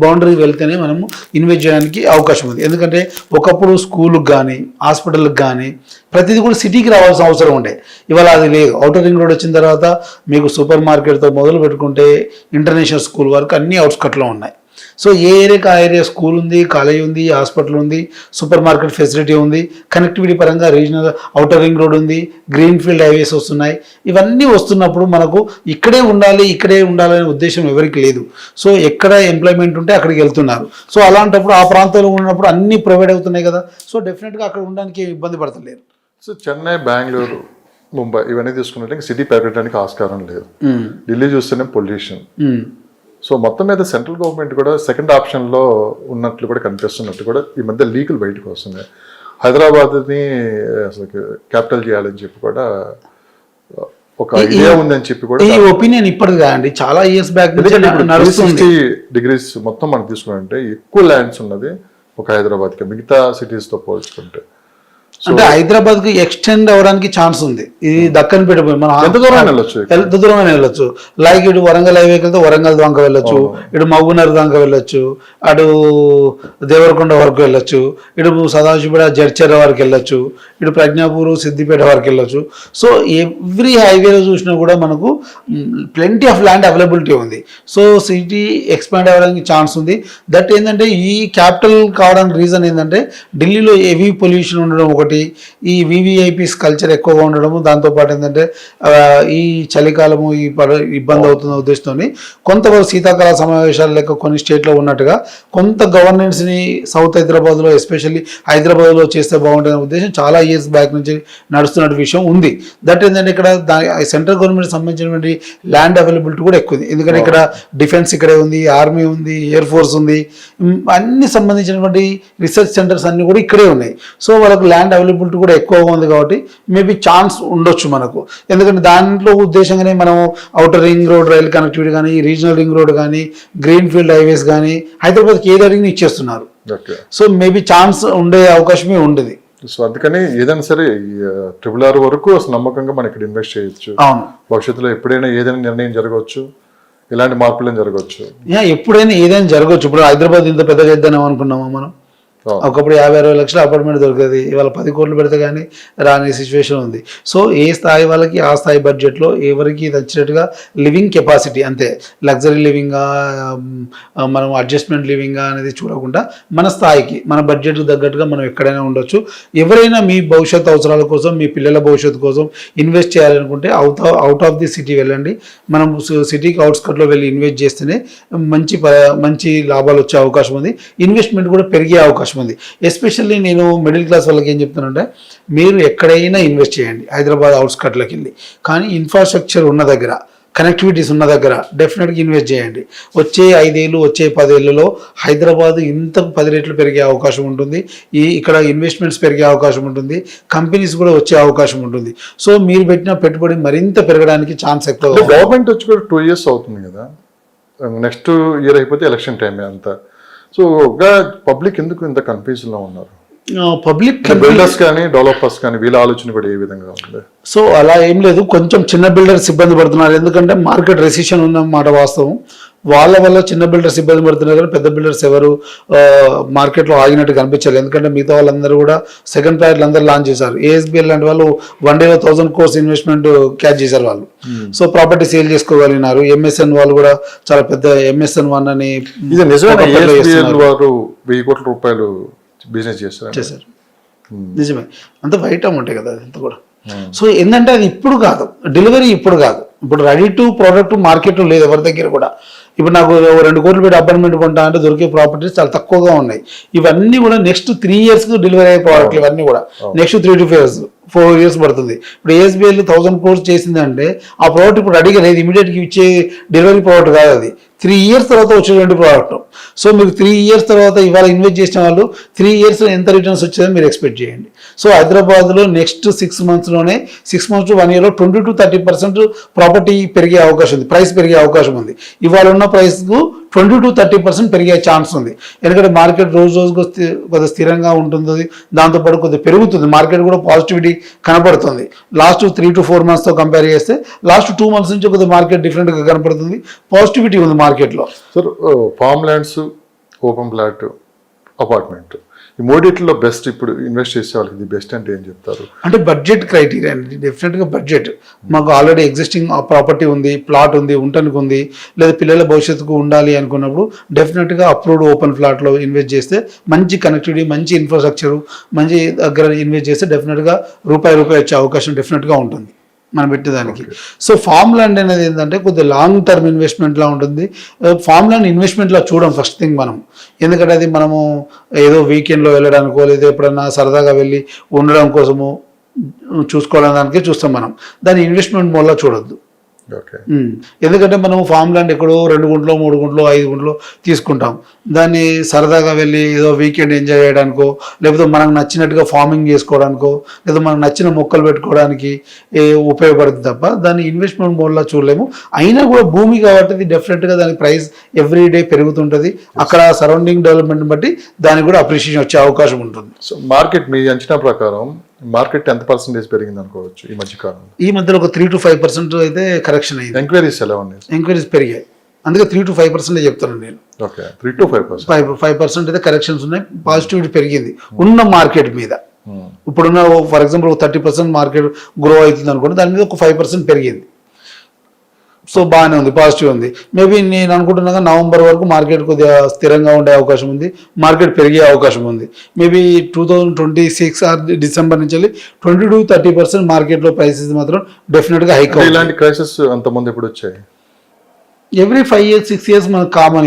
boundary వెళ్తేనే మనము ఇన్వెస్ట్ చేయడానికి అవకాశం ఉంది. ఎందుకంటే ఒకప్పుడు స్కూల్కి కానీ, హాస్పిటల్కి కానీ ప్రతిదీ కూడా సిటీకి రావాల్సిన అవసరం ఉండే. ఇవాళ అది లేదు. ఔటర్ రింగ్ రోడ్ వచ్చిన తర్వాత మీకు సూపర్ మార్కెట్తో మొదలు పెట్టుకుంటే ఇంటర్నేషనల్ స్కూల్ వరకు అన్నీ అవుట్స్కట్లో ఉన్నాయి. సో ఏ ఏరియాకి ఆ ఏరియా స్కూల్ ఉంది, కాలేజ్ ఉంది, హాస్పిటల్ ఉంది, సూపర్ మార్కెట్ ఫెసిలిటీ ఉంది, కనెక్టివిటీ పరంగా రీజనల్ ఔటర్ రింగ్ రోడ్ ఉంది, గ్రీన్ ఫీల్డ్ హైవేస్ వస్తున్నాయి. ఇవన్నీ వస్తున్నప్పుడు మనకు ఇక్కడే ఉండాలనే ఉద్దేశం ఎవరికి లేదు. సో ఎక్కడ ఎంప్లాయ్మెంట్ ఉంటే అక్కడికి వెళ్తున్నారు. సో అలాంటప్పుడు ఆ ప్రాంతంలో ఉన్నప్పుడు అన్నీ ప్రొవైడ్ అవుతున్నాయి కదా. సో డెఫినెట్గా అక్కడ ఉండడానికి ఇబ్బంది పడతలేరు. సో చెన్నై, బెంగళూరు, ముంబై ఇవన్నీ తీసుకున్నట్లయితే సిటీ పెరగడానికి ఆస్కారం లేదు. ఢిల్లీ చూస్తేనే పొల్యూషన్. సో మొత్తం మీద సెంట్రల్ గవర్నమెంట్ కూడా సెకండ్ ఆప్షన్లో ఉన్నట్లు కూడా కనిపిస్తున్నట్టు కూడా ఈ మధ్య లీకులు బయటకు వస్తున్నాయి. హైదరాబాద్ని అసలు క్యాపిటల్ చేయాలని చెప్పి కూడా ఒక ఐడియా ఉందని చెప్పి కూడా ఈ ఒపీనియన్ ఇప్పటిది కాదండి, చాలా ఇయర్స్ బ్యాక్ 360 degrees మొత్తం మనం తీసుకుంటే ఎక్కువ ల్యాండ్స్ ఉన్నది ఒక హైదరాబాద్కి మిగతా సిటీస్తో పోల్చుకుంటే. అంటే హైదరాబాద్ కి ఎక్స్టెండ్ అవ్వడానికి ఛాన్స్ ఉంది. ఇది దక్కన్ పేట మనం ఎంత దూరం వెళ్ళొచ్చు. లైక్ ఇటు వరంగల్ హైవేకి వెళ్తే వరంగల్ దాకా వెళ్ళొచ్చు, ఇటు మహబూబ్నగర్ దాకా వెళ్ళొచ్చు, అటు దేవరకొండ వరకు వెళ్ళొచ్చు, ఇటు సదాశివపేట జడ్చర్ల వరకు వెళ్ళొచ్చు, ఇటు ప్రజ్ఞాపూర్ సిద్దిపేట వరకు వెళ్ళొచ్చు. సో ఎవ్రీ హైవేలో చూసినా కూడా మనకు ప్లెంటీ ఆఫ్ ల్యాండ్ అవైలబిలిటీ ఉంది. సో సిటీ ఎక్స్పాండ్ అవ్వడానికి ఛాన్స్ ఉంది. దట్ ఏంటంటే ఈ క్యాపిటల్ కావడానికి రీజన్ ఏంటంటే ఢిల్లీలో హెవీ పొల్యూషన్ ఉండడం ఒకటి, ఈ వివిఐపీస్ కల్చర్ ఎక్కువగా ఉండడము, దాంతోపాటు ఏంటంటే ఈ చలికాలము ఈ ఇబ్బంది అవుతున్న ఉద్దేశంతో కొంతవరకు శీతాకాల సమావేశాలు లెక్క కొన్ని స్టేట్లో ఉన్నట్టుగా కొంత గవర్నెన్స్ని సౌత్ హైదరాబాద్లో ఎస్పెషల్లీ హైదరాబాద్లో చేస్తే బాగుంటుందనే ఉద్దేశం చాలా ఇయర్స్ బ్యాక్ నుంచి నడుస్తున్న విషయం ఉంది. దట్ ఏంటంటే ఇక్కడ సెంట్రల్ గవర్నమెంట్ సంబంధించినటువంటి ల్యాండ్ అవైలబిలిటీ కూడా ఎక్కువ ఉంది. ఎందుకంటే ఇక్కడ డిఫెన్స్ ఇక్కడే ఉంది, ఆర్మీ ఉంది, ఎయిర్ ఫోర్స్ ఉంది, అన్ని సంబంధించినటువంటి రీసెర్చ్ సెంటర్స్ అన్నీ కూడా ఇక్కడే ఉన్నాయి. సో వాళ్ళకు ల్యాండ్ అవైలబిలిటీ కూడా ఎక్కువగా ఉంది కాబట్టి మేబీ ఛాన్స్ ఉండొచ్చు మనకు. ఎందుకంటే దాంట్లో ఉద్దేశంగానే మనం outer ring road rail connectivity కానీ, రీజనల్ రింగ్ రోడ్ కానీ, గ్రీన్ ఫీల్డ్ హైవేస్ కానీ హైదరాబాద్కి ఏది అడిగిన ఇచ్చేస్తున్నారు. సో మేబీ ఛాన్స్ ఉండే అవకాశమే ఉండేది. సో అందుకని ఏదైనా సరే ట్రిపుల్ ఆర్ వరకు అసలు నమ్మకంగా మనం ఇక్కడ ఇన్వెస్ట్ చేయొచ్చు. అవును, భవిష్యత్తులో ఎప్పుడైనా ఏదైనా నిర్ణయం జరగవచ్చు, ఇలాంటి మార్పులు జరగవచ్చు. ఎప్పుడైనా ఏదైనా జరగవచ్చు. ఇప్పుడు హైదరాబాద్ ఇంత పెద్దగా చేద్దాం అనుకున్నామా మనం? ఒకప్పుడు 50-60 లక్షల అపార్ట్మెంట్ దొరికేది, ఇవాళ 10 కోట్లు పెడితే కానీ రాని సిచ్యువేషన్ ఉంది. సో ఏ స్థాయి వాళ్ళకి ఆ స్థాయి బడ్జెట్లో ఎవరికి నచ్చినట్టుగా లివింగ్ కెపాసిటీ, అంతే లగ్జరీ లివింగా మనం అడ్జస్ట్మెంట్ లివింగా అనేది చూడకుండా మన స్థాయికి మన బడ్జెట్కి తగ్గట్టుగా మనం ఎక్కడైనా ఉండొచ్చు. ఎవరైనా మీ భవిష్యత్ అవసరాల కోసం, మీ పిల్లల భవిష్యత్తు కోసం ఇన్వెస్ట్ చేయాలనుకుంటే అవుట్ ఆఫ్ ది సిటీ వెళ్ళండి. మనం సిటీకి అవుట్స్కట్లో వెళ్ళి ఇన్వెస్ట్ చేస్తేనే మంచి లాభాలు వచ్చే అవకాశం ఉంది. ఇన్వెస్ట్మెంట్ కూడా పెరిగే అవకాశం ఉంది. ఎస్పెషల్లీ నేను మిడిల్ క్లాస్ వాళ్ళకి ఏం చెప్తానంటే, మీరు ఎక్కడైనా ఇన్వెస్ట్ చేయండి హైదరాబాద్ అవుట్స్కట్లోకి వెళ్ళి, కానీ ఇన్ఫ్రాస్ట్రక్చర్ ఉన్న దగ్గర, కనెక్టివిటీస్ ఉన్న దగ్గర డెఫినెట్గా ఇన్వెస్ట్ చేయండి. వచ్చే 5 ఏళ్ళు, వచ్చే 10 ఏళ్ళలో హైదరాబాద్ ఇంతకు 10 రెట్లు పెరిగే అవకాశం ఉంటుంది. ఇక్కడ ఇన్వెస్ట్మెంట్స్ పెరిగే అవకాశం ఉంటుంది, కంపెనీస్ కూడా వచ్చే అవకాశం ఉంటుంది. సో మీరు పెట్టిన పెట్టుబడి మరింత పెరగడానికి ఛాన్స్ ఎక్కువ. గవర్నమెంట్ వచ్చి కూడా 2 years అవుతుంది కదా, నెక్స్ట్ ఇయర్ అయిపోతే ఎలక్షన్ టైమే అంతా. సో పబ్లిక్ ఎందుకు ఇంత కన్ఫ్యూజన్ లో ఉన్నారు? పబ్లిక్ బిల్డర్స్ కానీ డెవలపర్స్ కానీ వీళ్ళ ఆలోచన కూడా ఏ విధంగా ఉంది? సో అలా ఏం లేదు, కొంచెం చిన్న బిల్డర్స్ ఇబ్బంది పడుతున్నారు. ఎందుకంటే మార్కెట్ రెసిషన్ ఉన్నమాట వాస్తవం. వాళ్ళ వల్ల చిన్న బిల్డర్స్ ఇబ్బంది పడుతున్నారు, కానీ పెద్ద బిల్డర్స్ ఎవరు మార్కెట్లో ఆగినట్టు కనిపించాలి. ఎందుకంటే మిగతా వాళ్ళందరూ కూడా సెకండ్ ప్రైవేట్లు అందరూ లాంచ్ చేశారు. ఏఎస్బిఎల్ లాంటి వాళ్ళు 1 day 1000 crores ఇన్వెస్ట్మెంట్ క్యాచ్ చేశారు వాళ్ళు. సో ప్రాపర్టీ సేల్ చేసుకోగలిగినారు. ఎంఎస్ఎన్ వాళ్ళు కూడా చాలా పెద్ద MSN1 అని ఇది నిజమే, వారు 1000 కోట్ల రూపాయలు బిజినెస్ చేశారు. నిజమే, అంత బయట ఉంటాయి కదా అంత కూడా. సో ఏంటంటే అది ఇప్పుడు కాదు, డెలివరీ ఇప్పుడు కాదు, ఇప్పుడు రెడీ టు ప్రోడక్ట్ మార్కెట్లో లేదు ఎవరి దగ్గర కూడా. ఇప్పుడు నాకు 2 కోట్లు పెట్టి అపార్ట్మెంట్ కొంటా అంటే దొరికే ప్రాపర్టీస్ చాలా తక్కువగా ఉన్నాయి. ఇవన్నీ కూడా నెక్స్ట్ 3 years డెలివరీ అయ్యే ప్రోడక్ట్లు ఇవన్నీ కూడా. నెక్స్ట్ 3 to 4 years పడుతుంది. ఇప్పుడు ఏఎస్బిఎల్ 1000 crores చేసిందంటే ఆ ప్రోడక్ట్ ఇప్పుడు రెడీగా లేదు, ఇమీడియట్గా ఇచ్చే డెలివరీ ప్రోడక్ట్ కాదు అది. 3 years తర్వాత వచ్చేటువంటి ప్రోడక్ట్. సో మీకు 3 years తర్వాత ఇవాళ ఇన్వెస్ట్ చేసిన వాళ్ళు 3 years ఎంత రిటర్న్స్ వచ్చేదని మీరు ఎక్స్పెక్ట్ చేయండి. సో హైదరాబాద్లో next 6 monthsలోనే 6 months to 1 year 20 to 30% property పెరిగే అవకాశం ఉంది, ప్రైస్ పెరిగే అవకాశం ఉంది. ఇవాళ ఉన్న ప్రైస్కు 20 to 30% పెరిగే ఛాన్స్ ఉంది. ఎందుకంటే మార్కెట్ రోజుకు కొద్దిగా స్థిరంగా ఉంటుంది, దాంతోపాటు కొద్దిగా పెరుగుతుంది. మార్కెట్ కూడా పాజిటివిటీ కనపడుతుంది. లాస్ట్ 3 to 4 monthsతో కంపేర్ చేస్తే లాస్ట్ 2 months నుంచి కొద్దిగా మార్కెట్ డిఫరెంట్గా కనపడుతుంది, పాజిటివిటీ ఉంది మార్కెట్లో. Sir farm lands, open plot, apartment, ఈ మూడిట్లో బెస్ట్ ఇప్పుడు ఇన్వెస్ట్ చేసే వాళ్ళకి ది బెస్ట్ అంటే ఏం చెప్తారు? అంటే బడ్జెట్ క్రైటీరియా అండి, డెఫినెట్గా బడ్జెట్. మాకు ఆల్రెడీ ఎగ్జిస్టింగ్ ప్రాపర్టీ ఉంది, ప్లాట్ ఉంది, ఉండటానికి ఉంది, లేదా పిల్లల భవిష్యత్తుకు ఉండాలి అనుకున్నప్పుడు డెఫినెట్గా అప్రూవ్డ్ ఓపెన్ ప్లాట్లో ఇన్వెస్ట్ చేస్తే మంచి కనెక్టివిటీ, మంచి ఇన్ఫ్రాస్ట్రక్చరు, మంచి దగ్గర ఇన్వెస్ట్ చేస్తే డెఫినెట్గా రూపాయి వచ్చే అవకాశం డెఫినెట్గా ఉంటుంది మనం పెట్టేదానికి. సో ఫార్మ్ ల్యాండ్ అనేది ఏంటంటే కొద్దిగా లాంగ్ టర్మ్ ఇన్వెస్ట్మెంట్లా ఉంటుంది. ఫార్మ్ ల్యాండ్ ఇన్వెస్ట్మెంట్లో చూడం ఫస్ట్ థింగ్ మనం, ఎందుకంటే అది మనము ఏదో వీకెండ్లో వెళ్ళడానికో లేదా ఎప్పుడన్నా సరదాగా వెళ్ళి ఉండడం కోసము చూసుకోవడానికి చూస్తాం మనం, దాన్ని ఇన్వెస్ట్మెంట్ మోడ్లో చూడొద్దు. ఎందుకంటే మనం ఫామ్ ల్యాండ్ ఎక్కడో 2 గుంటలో 3 గుంటలో 5 గుంటలో తీసుకుంటాం, దాన్ని సరదాగా వెళ్ళి ఏదో వీకెండ్ ఎంజాయ్ చేయడానికో లేకపోతే మనకు నచ్చినట్టుగా ఫార్మింగ్ చేసుకోవడానికో లేదా మనకు నచ్చిన మొక్కలు పెట్టుకోవడానికి ఉపయోగపడుతుంది తప్ప దాన్ని ఇన్వెస్ట్మెంట్ మోడ్లో చూడలేము. అయినా కూడా భూమి కాబట్టి డెఫినెట్గా దాని ప్రైస్ ఎవ్రీ డే పెరుగుతుంటుంది. అక్కడ సరౌండింగ్ డెవలప్మెంట్ బట్టి దానికి కూడా అప్రిషియేషన్ వచ్చే అవకాశం ఉంటుంది. సో మార్కెట్ మీ అంచనా ప్రకారం మార్కెట్ ఎంత పర్సెంటేజ్ పెరిగింది అనుకోవచ్చు ఈ మధ్య కాలంలో? ఈ మధ్యలో ఒక 3 to 5% అయితే కరెక్షన్ అయింది. ఎంక్వైరీస్ ఎలా ఉన్నాయి? ఎంక్వైరీస్ పెరిగాయి, అందుకే 3 to 5% చెప్తాను నేను. Okay, 3 to 5%. 5% అయితే కరెక్షన్స్ ఉన్నాయి, పాజిటివిటీ పెరిగింది ఉన్న మార్కెట్ మీద. ఇప్పుడున్న ఫర్ ఎగ్జాంపుల్ 30% మార్కెట్ గ్రో అవుతుంది అనుకోండి, దాని మీద ఒక 5% పెరిగింది. సో బాగానే ఉంది, పాజిటివ్ ఉంది. మేబీ నేను అనుకుంటున్నాగా నవంబర్ వరకు మార్కెట్ కొద్దిగా స్థిరంగా ఉండే అవకాశం ఉంది, మార్కెట్ పెరిగే అవకాశం ఉంది. మేబీ 2026 ఆర్ డిసెంబర్ నుంచి 20 to 30% మార్కెట్లో ప్రైసెస్ మాత్రం డెఫినెట్గా హైక్ అవుతాయి. ఇలాంటి క్రైసిస్ అంతమంది ఎప్పుడు వచ్చాయి? ఎవ్రీ 5 years 6 years మనకు కామన్.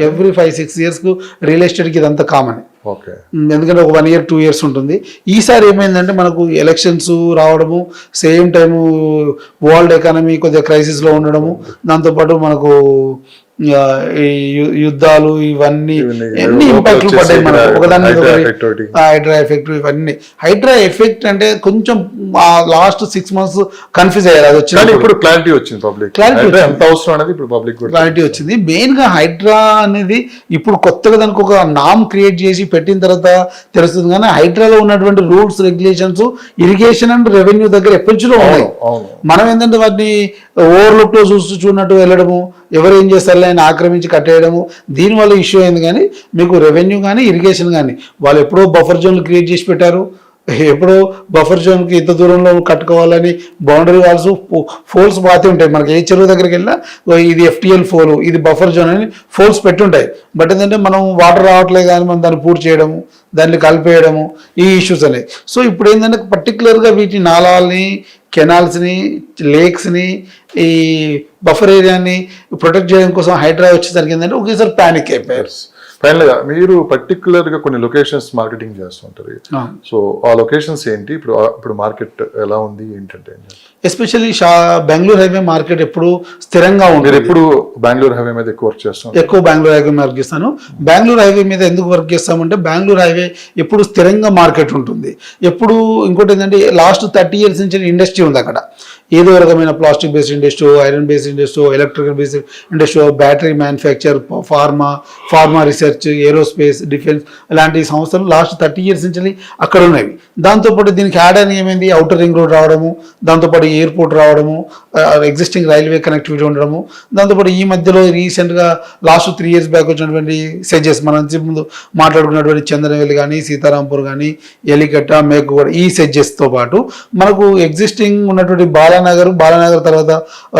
ఎవ్రీ 5-6 years రియల్ ఎస్టేట్కి ఇదంతా కామన్. ఎందుకంటే ఒక 1 year 2 years ఉంటుంది. ఈసారి ఏమైందంటే మనకు ఎలక్షన్స్ రావడము, సేమ్ టైము వరల్డ్ ఎకానమీ కొద్దిగా క్రైసిస్లో ఉండడము, దాంతోపాటు మనకు ఈ యుద్ధాలు ఇవన్నీ ఎన్ని ఇంపాక్ట్లు పడ్డాయి మనకు ఒకదాని మీద ఒకటి. హైడ్రా ఎఫెక్ట్ ఇవన్నీ. హైడ్రా ఎఫెక్ట్ అంటే కొంచెం లాస్ట్ 6 months కన్ఫ్యూజ్ అయ్యారు. అది వచ్చింది, ఇప్పుడు క్లారిటీ వచ్చింది పబ్లిక్, ఎంత అవసరం అనేది ఇప్పుడు పబ్లిక్ క్లారిటీ వచ్చింది. మెయిన్ గా హైడ్రా అనేది ఇప్పుడు కొత్తగా దానికి ఒక నామ్ క్రియేట్ చేసి పెట్టిన తర్వాత తెలుస్తుంది. కానీ హైడ్రాలో ఉన్నటువంటి rules regulations irrigation and revenue దగ్గర ఎప్పటిలో ఉన్నాయి. మనం ఏంటంటే వాటిని ఓవర్లుక్ లో చూస్తున్నట్టు వెళ్ళడము, ఎవరు ఏం చేస్తారు ఆయన ఆక్రమించి కట్టేయడము, దీనివల్ల ఇష్యూ అయింది. కానీ మీకు రెవెన్యూ కానీ ఇరిగేషన్ కానీ వాళ్ళు ఎప్పుడో బఫర్ జోన్లు క్రియేట్ చేసి పెట్టారు. ఎప్పుడో బఫర్ జోన్కి ఇంత దూరంలో కట్టుకోవాలని బౌండరీ వాల్స్ ఫోల్స్ బాగా ఉంటాయి. మనకి ఏ చెరువు దగ్గరికి వెళ్ళినా ఇది FTL ఫోల్, ఇది బఫర్ జోన్ అని ఫోల్స్ పెట్టుంటాయి. బట్ ఏంటంటే మనం వాటర్ రావట్లేదు కానీ మనం దాన్ని పూర్తి చేయడము, దాన్ని కలిపేయడము, ఈ ఇష్యూస్ అనేవి. సో ఇప్పుడు ఏంటంటే పర్టికులర్గా వీటి నాళాలని, కెనాల్స్ని, లేక్స్ని, ఈ బఫర్ ఏరియాని ప్రొటెక్ట్ చేయడం కోసం హైడ్రా వచ్చేసరికి ఏంటంటే ఒకేసారి ప్యానిక్ అయిపోయారు. ఫైనల్ గా మీరు పర్టికులర్ గా కొన్ని లొకేషన్స్ మార్కెటింగ్ చేస్తుంటారు. సో ఆ లొకేషన్స్ ఏంటి, ఇప్పుడు మార్కెట్ ఎలా ఉంది ఏంటంటే? ఎస్పెషల్లీ బెంగళూరు హైవే మార్కెట్ ఎప్పుడు స్థిరంగా ఉంటుంది. మీరు ఎప్పుడు బెంగళూరు హైవే మీద ఎక్కువ వర్క్ చేస్తాను? ఎక్కువ బెంగళూరు హైవే వర్క్ చేస్తాను. బెంగళూరు హైవే మీద ఎందుకు వర్క్ చేస్తామంటే బెంగళూరు హైవే ఎప్పుడు స్థిరంగా మార్కెట్ ఉంటుంది. ఎప్పుడు ఇంకోటి ఏంటంటే లాస్ట్ 30 years నుంచి ఇండస్ట్రీ ఉంది అక్కడ. ఏదో రకమైన plastic based industry, iron based industry, electrical based industry, battery manufacture, pharma research, aerospace, defence ఇలాంటి సంస్థలు లాస్ట్ 30 years నుంచి అక్కడ ఉన్నాయి. దాంతోపాటు దీనికి యాడ్ అని ఏమైంది, అవుటర్ రింగ్ రోడ్ రావడము, దాంతోపాటు ఎయిర్పోర్ట్ రావడము, ఎగ్జిస్టింగ్ రైల్వే కనెక్టివిటీ ఉండడము, దాంతోపాటు ఈ మధ్యలో రీసెంట్గా లాస్ట్ 3 years బ్యాక్ వచ్చినటువంటి సెజెస్, మనం ముందు మాట్లాడుకున్నటువంటి చంద్రవేలి కానీ, సీతారాంపూర్ కానీ, ఎలికట్ట, మేకుగూడ, ఈ సెజెస్తో పాటు మనకు ఎగ్జిస్టింగ్ ఉన్నటువంటి బాలానగర్ తర్వాత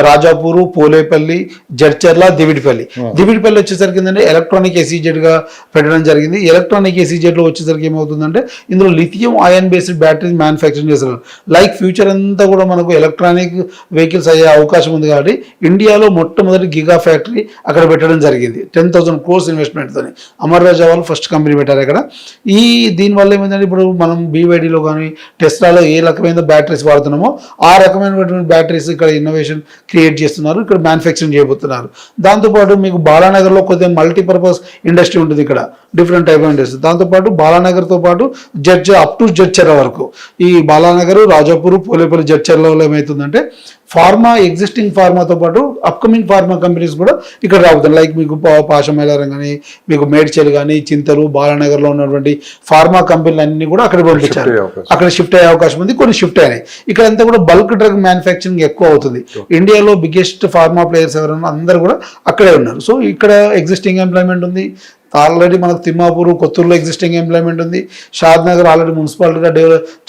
రాజాపూరు, పోలేపల్లి, జడ్చర్ల, దివిడిపల్లి వచ్చేసరికి ఏంటంటే ఎలక్ట్రానిక్ SEZగా పెట్టడం జరిగింది. ఎలక్ట్రానిక్ SEZలో వచ్చేసరికి ఏమవుతుందంటే ఇందులో lithium ion based batteries manufacturing చేస్తున్నారు. లైక్ ఫ్యూచర్ అంతా కూడా మనకు ఎలక్ట్రానిక్ వెహికల్స్ అయ్యే అవకాశం ఉంది. కాబట్టి ఇండియాలో మొట్టమొదటి గిగా ఫ్యాక్టరీ అక్కడ పెట్టడం జరిగింది 10,000 crores ఇన్వెస్ట్మెంట్తో. అమర్ రాజా వాళ్ళు ఫస్ట్ కంపెనీ పెట్టారు అక్కడ. దీనివల్ల ఏమైందంటే ఇప్పుడు మనం BYDలో కానీ టెస్లాలో ఏ రకమైన బ్యాటరీస్ వాడుతున్నామో ఆ రకమైనటువంటి బ్యాటరీస్ ఇక్కడ ఇన్నోవేషన్ క్రియేట్ చేస్తున్నారు, ఇక్కడ మ్యానుఫ్యాక్చరింగ్ చేయబోతున్నారు. దాంతోపాటు మీకు బాలానగర్లో కొద్దిగా మల్టీపర్పస్ ఇండస్ట్రీ ఉంటుంది, ఇక్కడ డిఫరెంట్ టైప్ ఆఫ్ ఇండస్ట్రీ. దాంతోపాటు బాలానగర్తో పాటు అప్ టు జడ్చర్ల వరకు ఈ బాలానగర్, రాజాపూర్, పోలేపల్లి, జడ్చర్లలో ఏమవుతుందంటే ఎగ్జిస్టింగ్ ఫార్మాతో పాటు అప్కమింగ్ ఫార్మా కంపెనీస్ కూడా ఇక్కడ రాబోతున్నాయి. లైక్ మీకు పాషమైలారం కానీ, మీకు మేడ్చల్ కానీ, చింతలు, బాలానగర్లో ఉన్నటువంటి ఫార్మా కంపెనీలు అన్ని కూడా అక్కడ పంపించారు. అక్కడ షిఫ్ట్ అయ్యే అవకాశం ఉంది, కొన్ని షిఫ్ట్ అయినాయి. ఇక్కడ అంతా కూడా బల్క్ డ్రగ్ మ్యానుఫ్యాక్చరింగ్ ఎక్కువ అవుతుంది. ఇండియాలో బిగ్గెస్ట్ ఫార్మా ప్లేయర్స్ ఎవరైనా అందరూ కూడా అక్కడే ఉన్నారు. సో ఇక్కడ ఎగ్జిస్టింగ్ ఎంప్లాయ్మెంట్ ఉంది. ఆల్రెడీ మనకు తిమ్మాపూర్, కొత్తూరులో ఎగ్జిస్టింగ్ ఎంప్లాయ్మెంట్ ఉంది. షాద్నగర్ ఆల్రెడీ మున్సిపాలిటీగా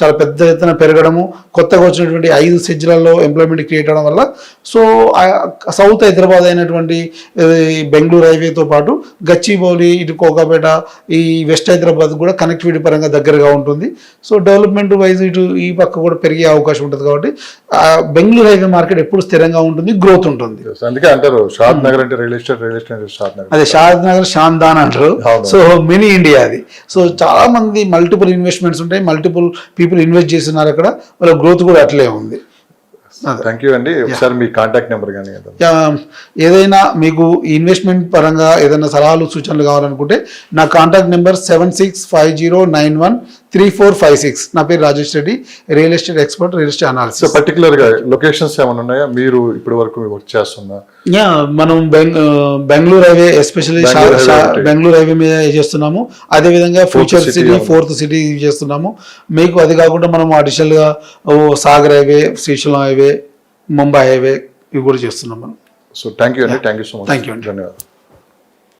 చాలా పెద్ద ఎత్తున పెరగడము, కొత్తగా వచ్చినటువంటి 5 సెజ్లలో ఎంప్లాయ్మెంట్ క్రియేట్ అవడం వల్ల సో సౌత్ హైదరాబాద్ అయినటువంటి బెంగళూరు హైవేతో పాటు గచ్చిబౌలి, ఇటు కోకాపేట, ఈ వెస్ట్ హైదరాబాద్ కూడా కనెక్టివిటీ పరంగా దగ్గరగా ఉంటుంది. సో డెవలప్మెంట్ వైజ్ ఇటు ఈ పక్క కూడా పెరిగే అవకాశం ఉంటుంది. కాబట్టి బెంగళూరు హైవే మార్కెట్ ఎప్పుడు స్థిరంగా ఉంటుంది, గ్రోత్ ఉంటుంది. అందుకే అంటారు షాద్ నగర్ అంటే రియల్ ఎస్టేట్ షాద్ నగర్. అదే షాద్ నగర్, షాందాన్ అంటారు. సో మినీ ఇండియా అది. సో చాలా మంది మల్టిపుల్ ఇన్వెస్ట్మెంట్స్ ఉంటాయి, మల్టిపుల్ పీపుల్ ఇన్వెస్ట్ చేస్తున్నారు అక్కడ, వాళ్ళ గ్రోత్ కూడా అట్లే ఉంది. థ్యాంక్ యూ అండి. ఒకసారి మీ కాంటాక్ట్ నెంబర్ కానీ ఏదైనా మీకు ఇన్వెస్ట్మెంట్ పరంగా ఏదైనా సలహాలు, సూచనలు కావాలనుకుంటే నా కాంటాక్ట్ నెంబర్ 7650913456. నా పేరు Rajesh Reddy, real estate expert, real estate analysis. So particular గా లొకేషన్స్ ఏమైనా ఉన్నాయా మీరు ఇప్పటి వరకు వర్క్ చేస్తున్నా? మనం Bengaluru highway, especially Bengaluru highway మీద చేస్తున్నాము. అదేవిధంగా ఫ్యూచర్ సిటీ, 4th సిటీ చేస్తున్నాము. మీకు అది కాకుండా మనం అడిషనల్ గా Sagar highway, Srisailam highway, Mumbai highway ఇవి కూడా చేస్తున్నాం మనం. సో థ్యాంక్ యూ అండి. Thank you so much. Thank you అండి. ధన్యవాదాలు.